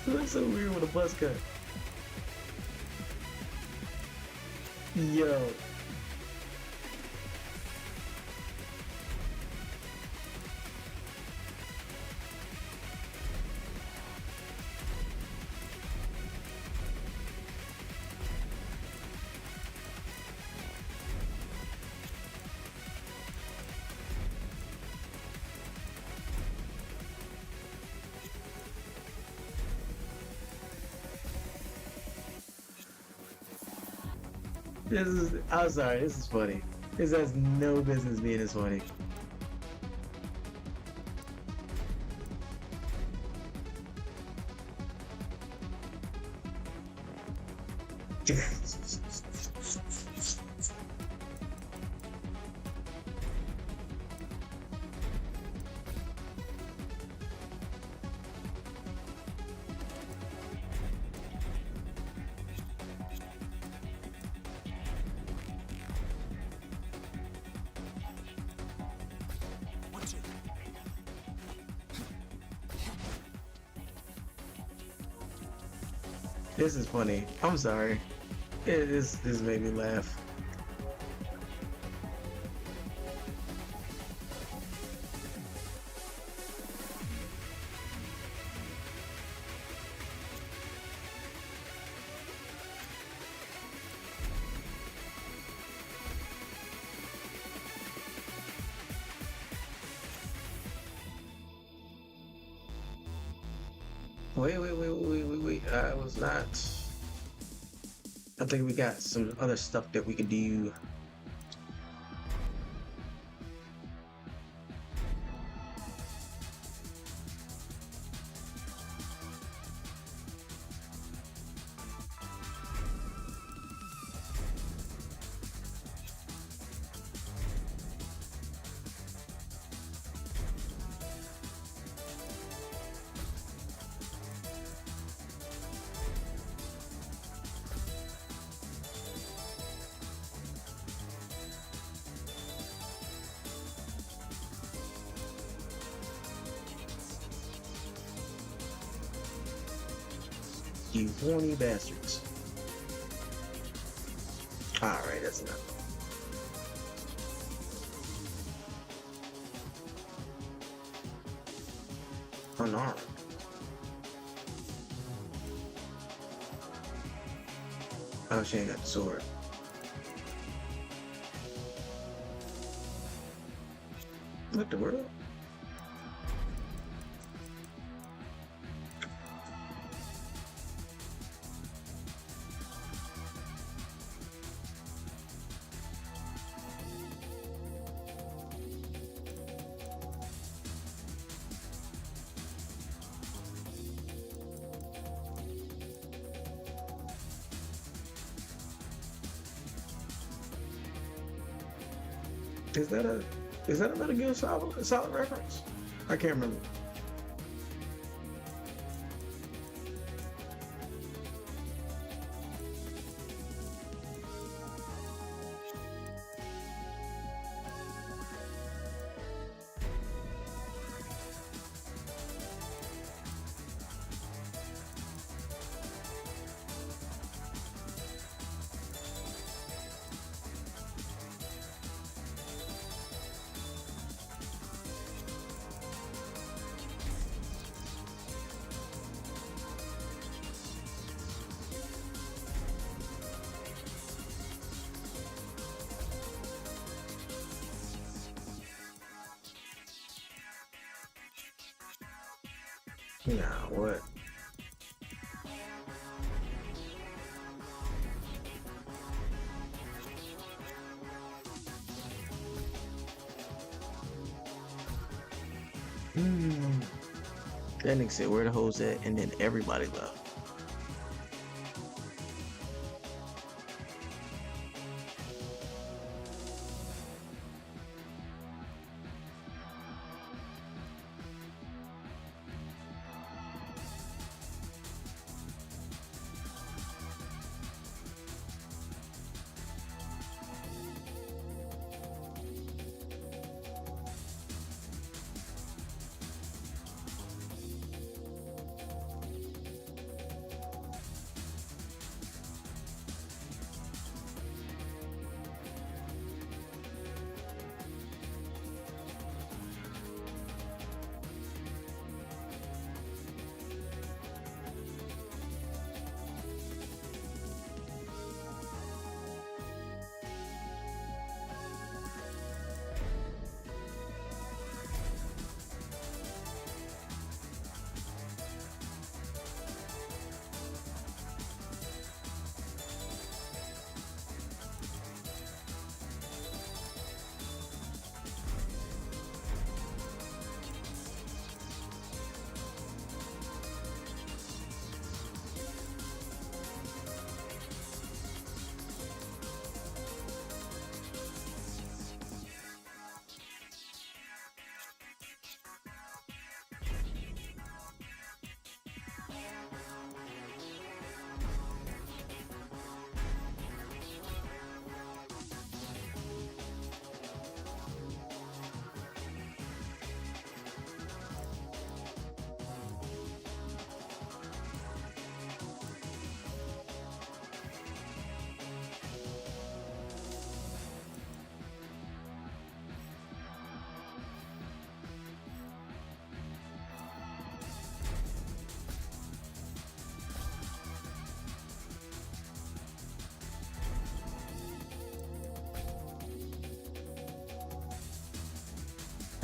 It looks so weird with a buzz cut. Yo. I'm sorry, this is funny. This has no business being this funny. This is funny. I'm sorry. This made me laugh. Wait. I was not. I think we got some other stuff that we could do. You horny bastards. Alright, that's enough. Unarmed. Oh, she ain't got the sword. What the world? Is that a Metal Gear Solid reference? I can't remember. Nah, what? That nigga said, where the hoes at? And then everybody left.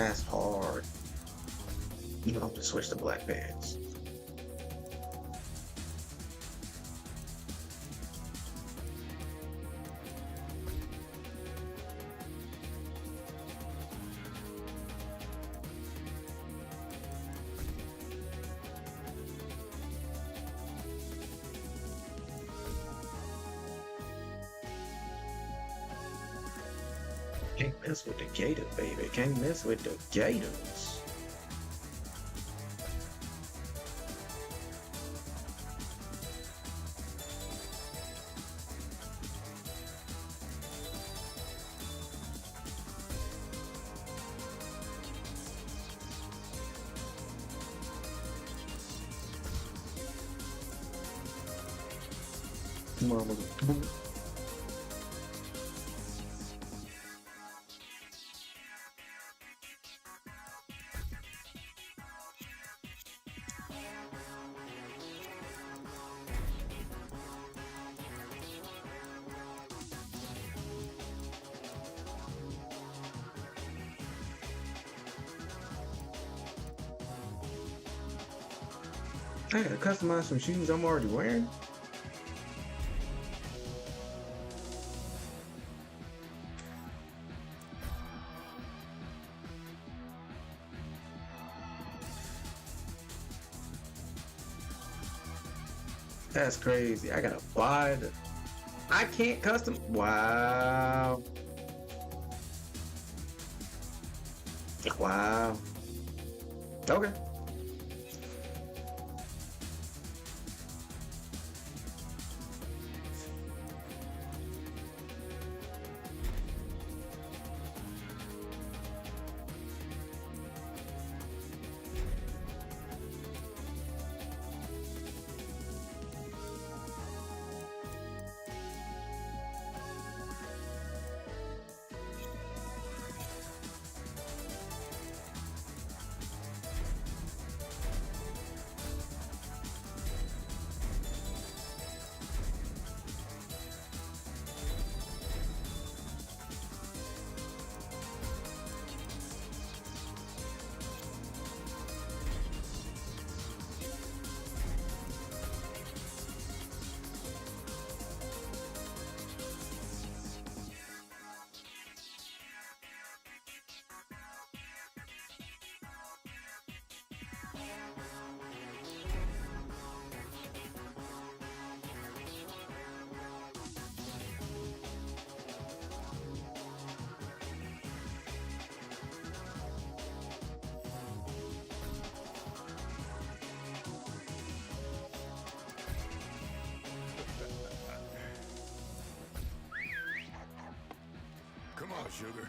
That's hard. You don't have to switch to black pants. Can't mess with the Gators, baby. Can't mess with the Gators. Motherfucker. I gotta customize some shoes I'm already wearing. That's crazy. I gotta buy the. I can't custom. Wow. Wow. Okay. Come on, sugar.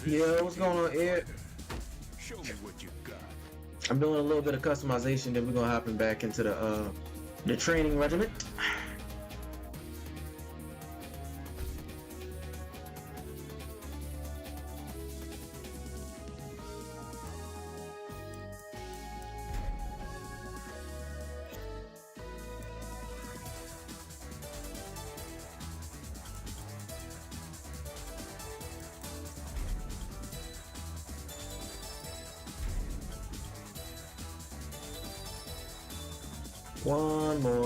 Yeah, what's going on, Ed? Show me what you got. I'm doing a little bit of customization, then we're gonna hop back into the training regiment. One more.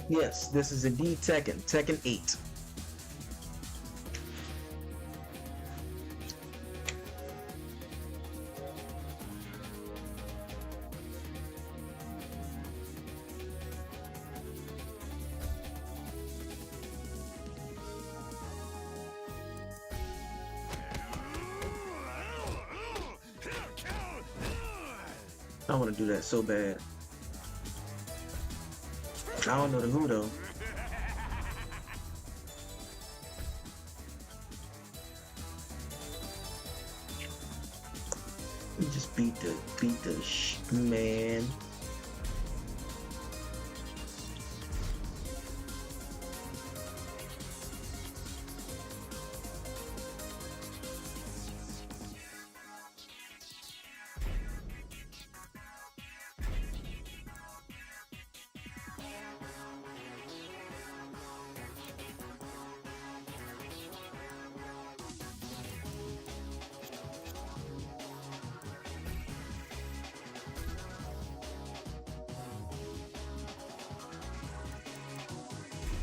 Yes, this is indeed Tekken 8. I want to do that so bad. I don't know the who though. You just beat the man.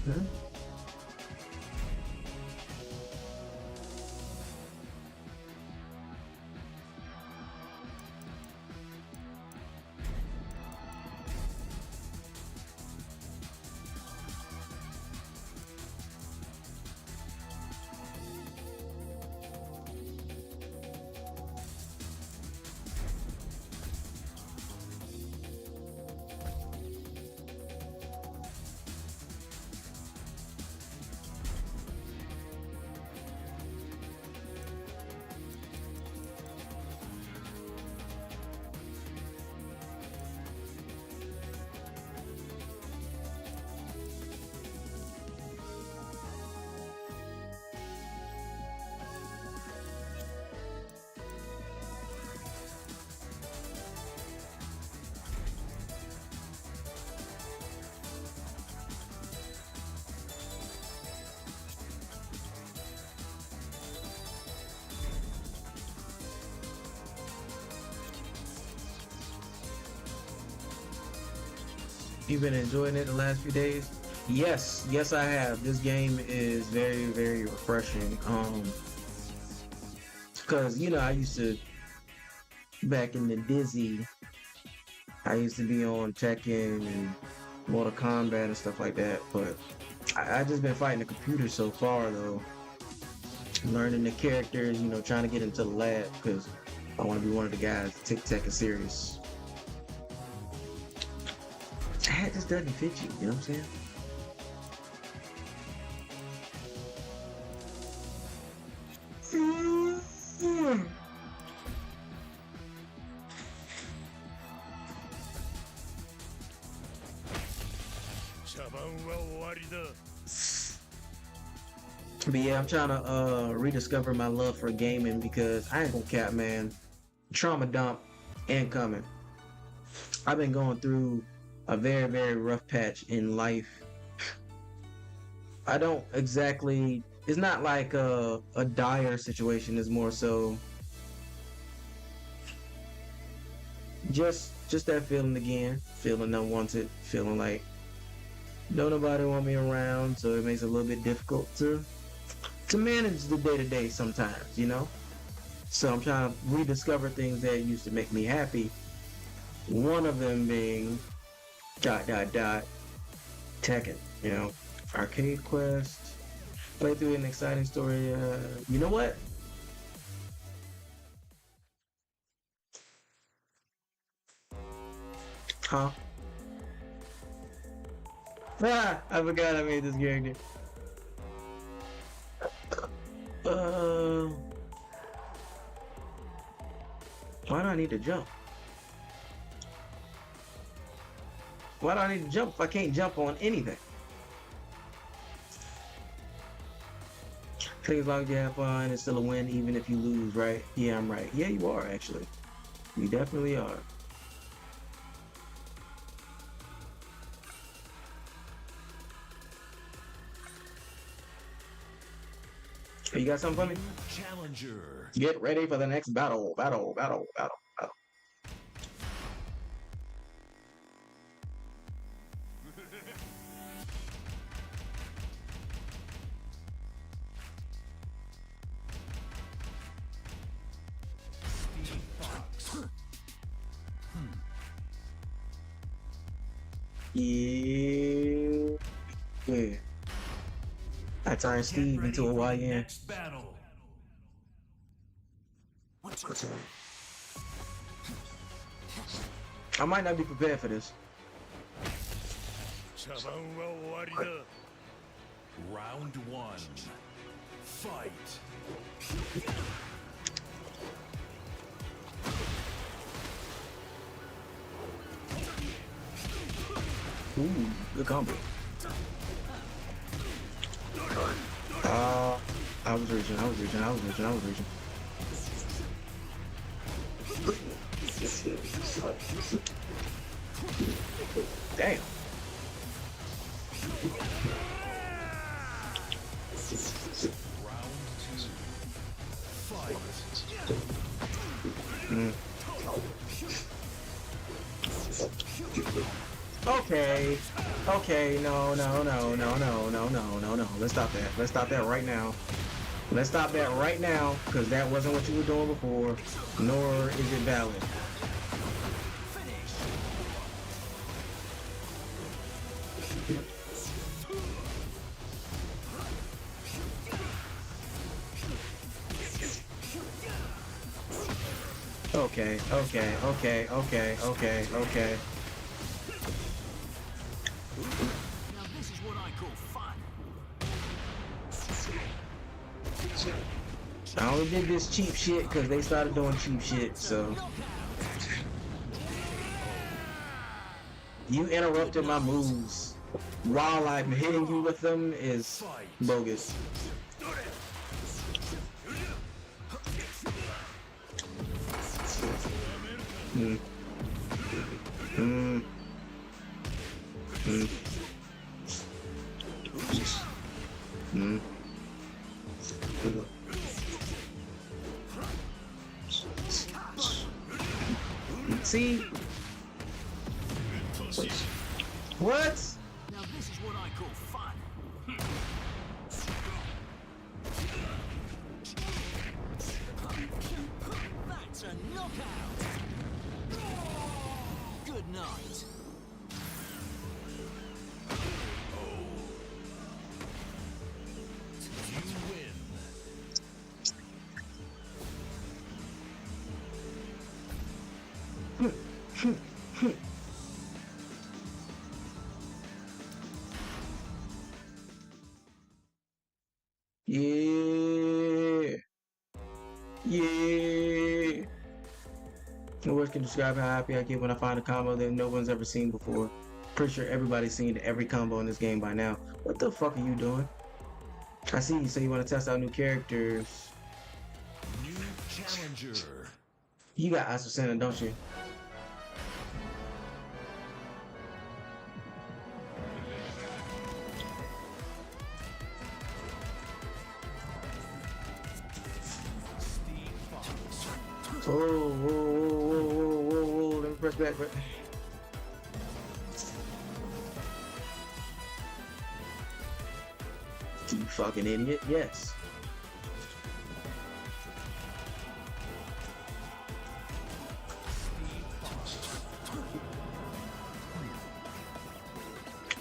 Huh? You been enjoying it the last few days? Yes, I have. This game is very, very refreshing. Cause I used to back in the Dizzy, I used to be on Tekken and Mortal Kombat and stuff like that. But I just been fighting the computer so far though. Learning the characters, trying to get into the lab because I want to be one of the guys that take Tekken serious. That just doesn't fit you, you know what I'm saying? But yeah, I'm trying to rediscover my love for gaming because I ain't gonna cap, man. Trauma dump incoming. I've been going through a very, very rough patch in life. I don't exactly, it's not like a dire situation, it's more so just that feeling again, feeling unwanted, feeling like don't nobody want me around, so it makes it a little bit difficult to manage the day-to-day sometimes, So I'm trying to rediscover things that used to make me happy. One of them being ... Tekken, arcade quest, play through an exciting story. You know what? Huh? I forgot I made this character. Why do I need to jump? Why do I need to jump if I can't jump on anything? I think as long as you have fun, it's still a win even if you lose, right? Yeah, I'm right. Yeah, you are actually. You definitely are. Hey, you got something for me? Challenger. Get ready for the next battle. Yeah. I turned Steve into a YN. I might not be prepared for this. Round one. Fight. Ooh, good combo. I was reaching. Damn. Okay, no. Let's stop that. Let's stop that right now. Let's stop that right now, because that wasn't what you were doing before, nor is it valid. Okay. Now this is what I call fun. I only did this cheap shit because they started doing cheap shit, so. You interrupted my moves while I'm hitting you with them is bogus. See? What? Now this is what I call fun. That's a knockout. Good night. You win. Yeah. No words can describe how happy I get when I find a combo that no one's ever seen before. Pretty sure everybody's seen every combo in this game by now. What the fuck are you doing? I see you say you want to test out new characters. New challenger. You got Asusena, don't you? Whoa. Let me press back. You fucking idiot. Yes.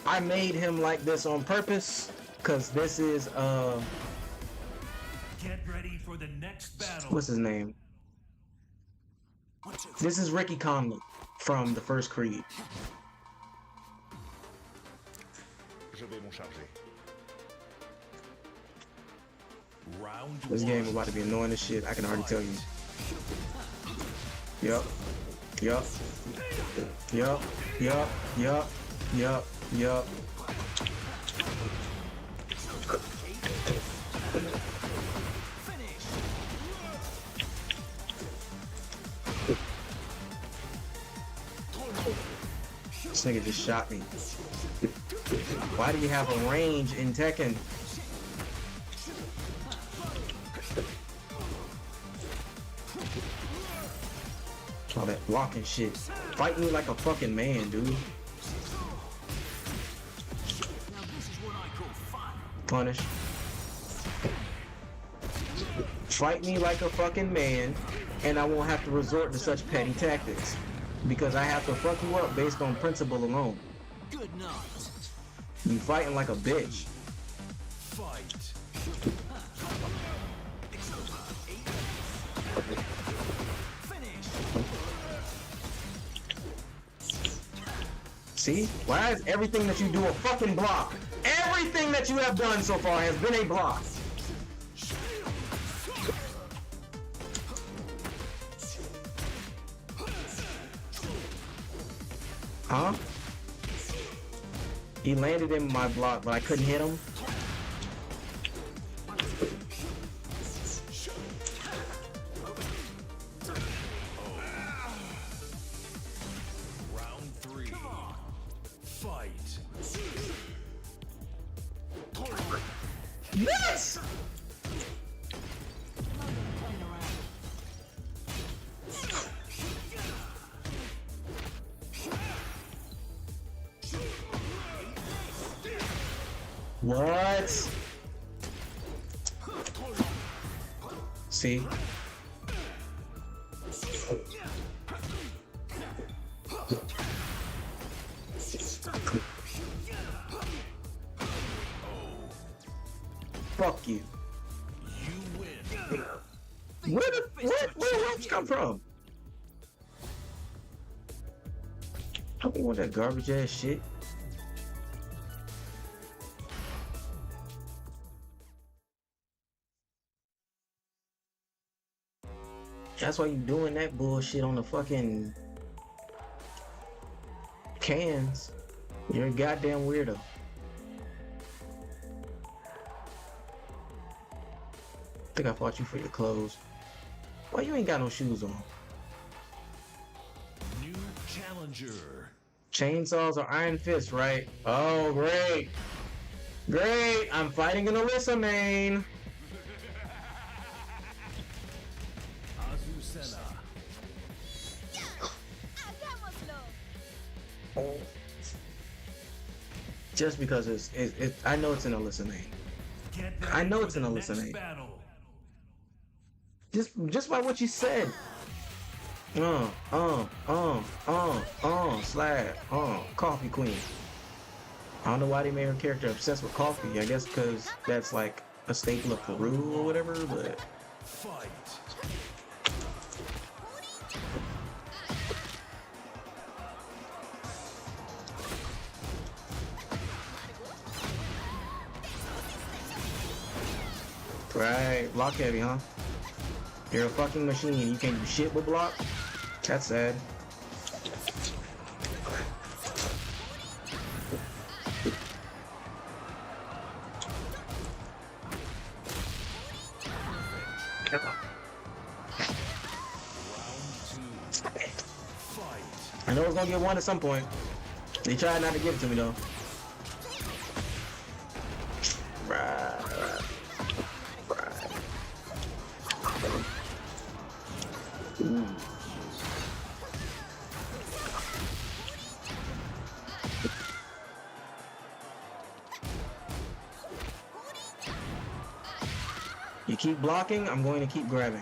I made him like this on purpose, cause this is Get ready for the next battle. what's his name? This is Ricky Conlon from the first Creed. Round This one. game about to be annoying as shit. I can already tell you. Yup. This nigga just shot me. Why do you have a range in Tekken? All that blocking shit. Fight me like a fucking man, dude. Now this is what I call fun. Punish. Fight me like a fucking man, and I won't have to resort to such petty tactics. Because I have to fuck you up based on principle alone. Good night. You fighting like a bitch. Fight. Finish. See? Why is everything that you do a fucking block? Everything that you have done so far has been a block. Huh? He landed in my block, but I couldn't hit him. Round 3. Fight. Yes! What? See? Fuck you. You win. Where the ropes come from? I don't want that garbage ass shit. That's why you doing that bullshit on the fucking cans. You're a goddamn weirdo. I think I fought you for your clothes. Why you ain't got no shoes on? New challenger. Chainsaws or iron fists, right? Oh, great. Great. I'm fighting an Alyssa main. Azucena. Just because I know it's an Alyssa main. Get I ready know for it's an the Alyssa next main. battle. Just by what you said. Slab. Coffee queen. I don't know why they made her character obsessed with coffee. I guess because that's like a staple of Peru or whatever, but Fight. right, block heavy, huh? You're a fucking machine. You can't do shit but block? That's sad. I know it's gonna get one at some point. They tried not to give it to me though. Right. Ooh. You keep blocking, I'm going to keep grabbing.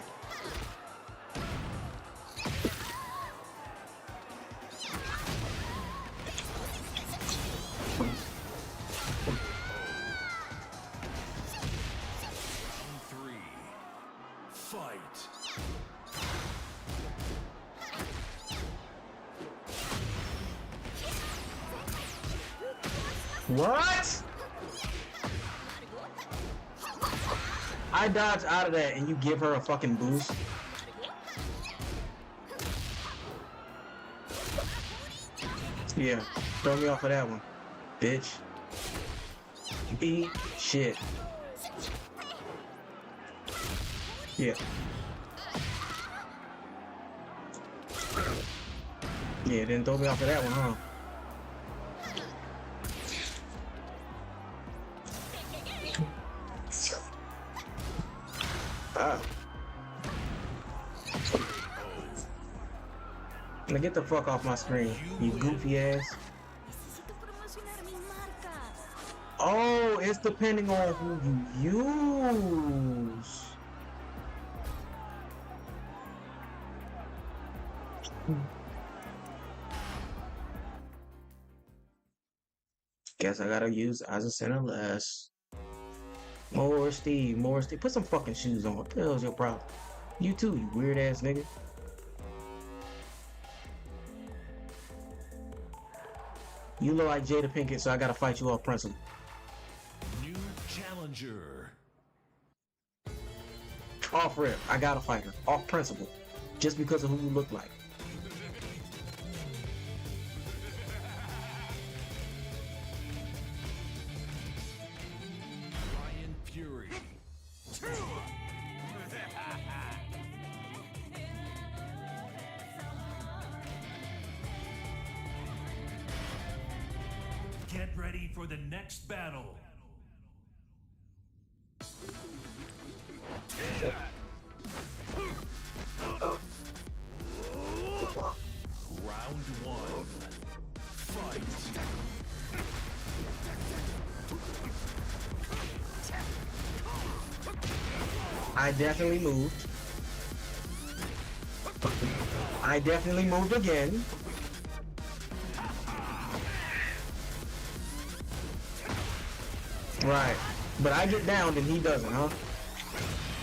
What? I dodge out of that and you give her a fucking boost? Yeah, throw me off of that one, bitch. Eat shit. Yeah. Yeah, then throw me off of that one, huh? Now get the fuck off my screen, you goofy ass. Oh, it's depending on who you use. Guess I gotta use Azucena less. More Steve. Put some fucking shoes on. What the hell's your problem? You too, you weird ass nigga. You look like Jada Pinkett, so I gotta fight you off principle. New challenger. Off rip, I gotta fight her. Off principle. Just because of who you look like. ready for the next battle. Round one. Fight. I definitely moved. I definitely moved again. Right. But I get downed and he doesn't, huh?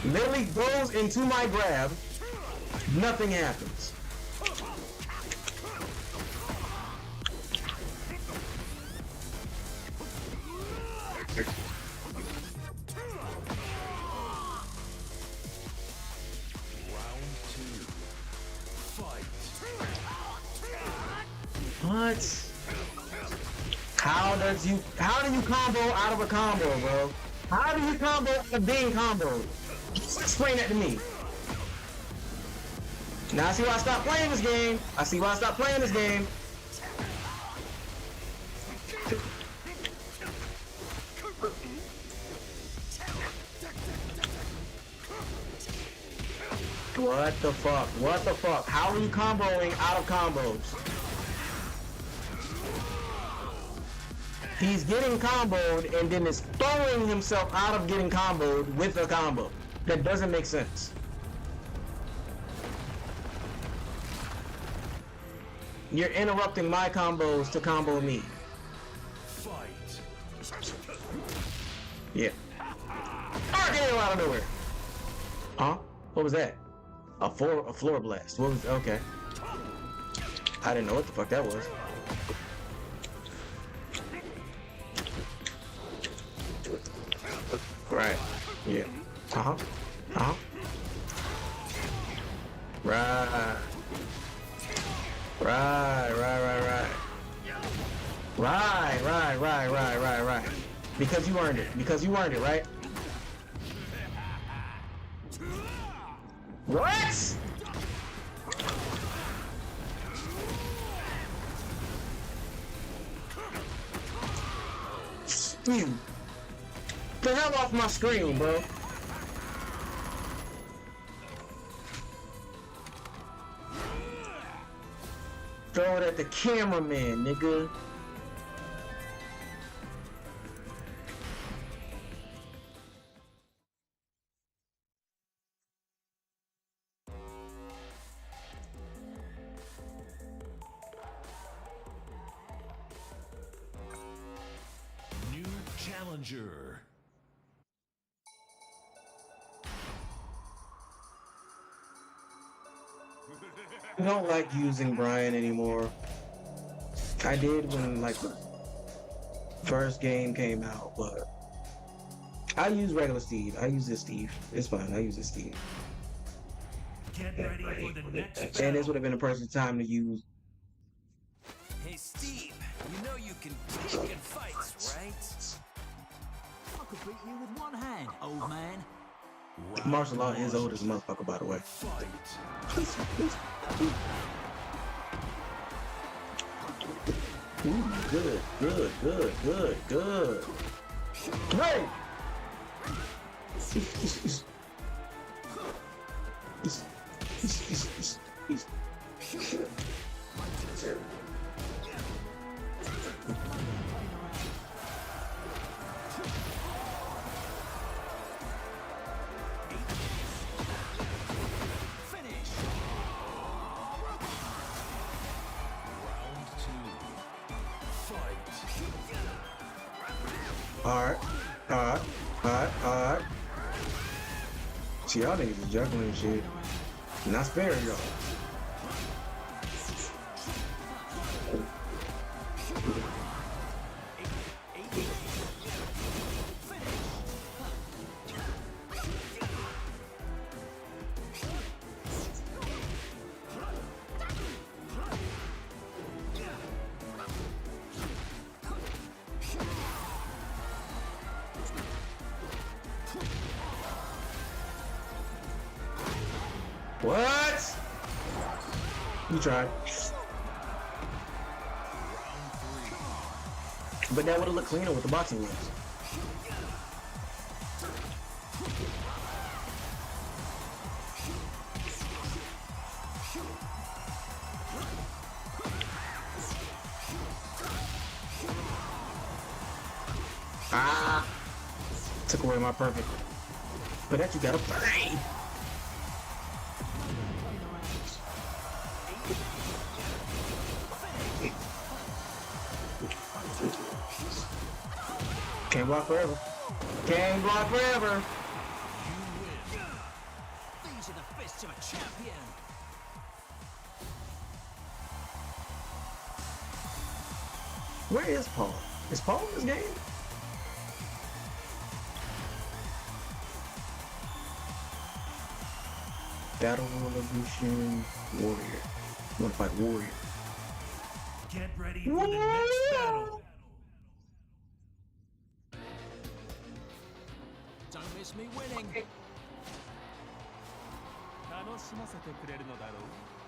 Literally goes into my grab. Nothing happens. Round two. Fight. What? How do you combo out of a combo, bro? How do you combo out of being comboed? Explain that to me. Now I see why I stopped playing this game. I see why I stopped playing this game. What the fuck? What the fuck? How are you comboing out of combos? He's getting comboed and then is throwing himself out of getting comboed with a combo. That doesn't make sense. You're interrupting my combos to combo me. Fight. Yeah. RKO out of nowhere. Huh? What was that? A floor blast. What was? Okay. I didn't know what the fuck that was. Right. Yeah. Uh-huh. Uh-huh. Right. Right. Because you earned it. Because you earned it, right? What? You. The hell off my screen, bro. Throw it at the cameraman, nigga. New challenger. I don't like using Brian anymore. I did when like the first game came out, but I use regular Steve. I use this Steve. It's fine. I use this Steve. Get ready for the next battle. And this would have been a perfect time to use. Hey, Steve, you know you can kick in fights, right? I could beat you with one hand, old man. Martial art is old as a motherfucker, by the way. Fight. Ooh, good. Hey! Finish. Round two. Fight. Alright. See, y'all niggas is juggling shit. Not sparing y'all. What? You tried. But that would have looked cleaner with the boxing gloves. Ah! Took away my perfect. But that you gotta play. Can't block forever. Can't block forever. These are the fists of a champion. Where is Paul? Is Paul in this game? Battle Revolution Warrior. You wanna fight Warrior? Get ready for the next battle. Don't miss me winning.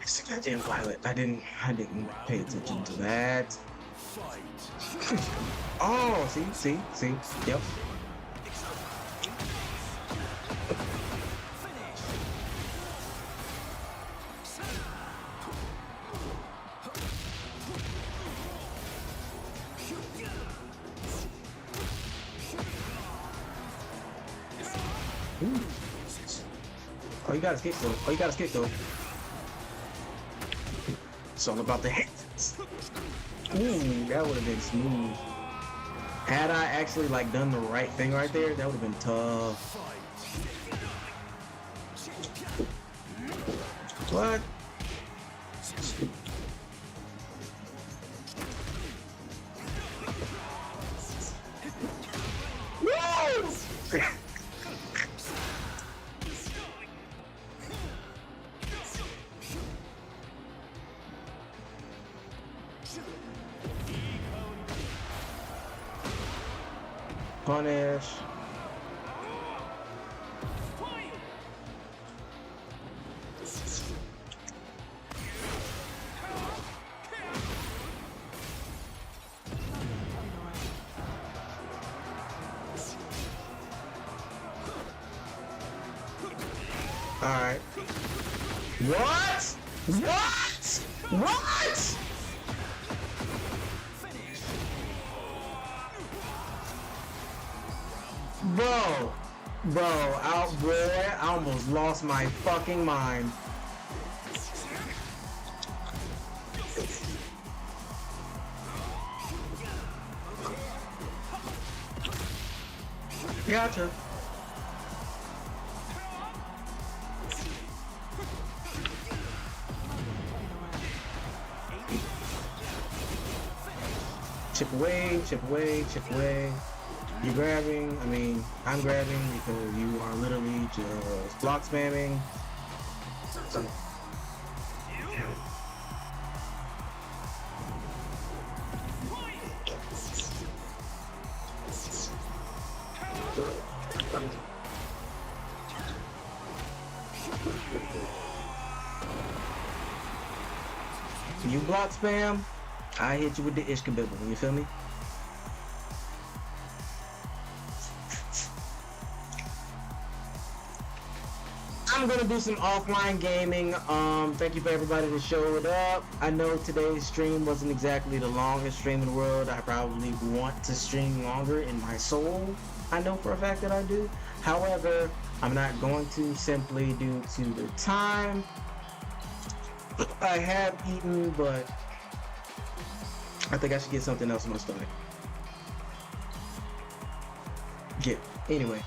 It's a goddamn violet. I didn't pay attention to that. Oh, see. Yep. Ooh. Oh, you gotta skip though. It's all about the hits. Ooh, that would have been smooth. Had I actually like done the right thing right there, that would have been tough. What? Woo! Punish. Alright. What? What? Bro, I almost lost my fucking mind. Gotcha. Chip away. You're grabbing, I'm grabbing because you are literally just block spamming. You block spam, I hit you with the Ishkabibble, you feel me? I'm gonna do some offline gaming. Thank you for everybody that showed up. I know today's stream wasn't exactly the longest stream in the world. I probably want to stream longer in my soul. I know for a fact that I do. However, I'm not going to simply due to the time. I have eaten, but I think I should get something else in my stomach. Anyway.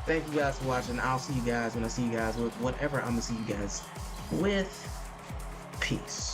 Thank you guys for watching. I'll see you guys when I see you guys with whatever I'm gonna see you guys with. Peace.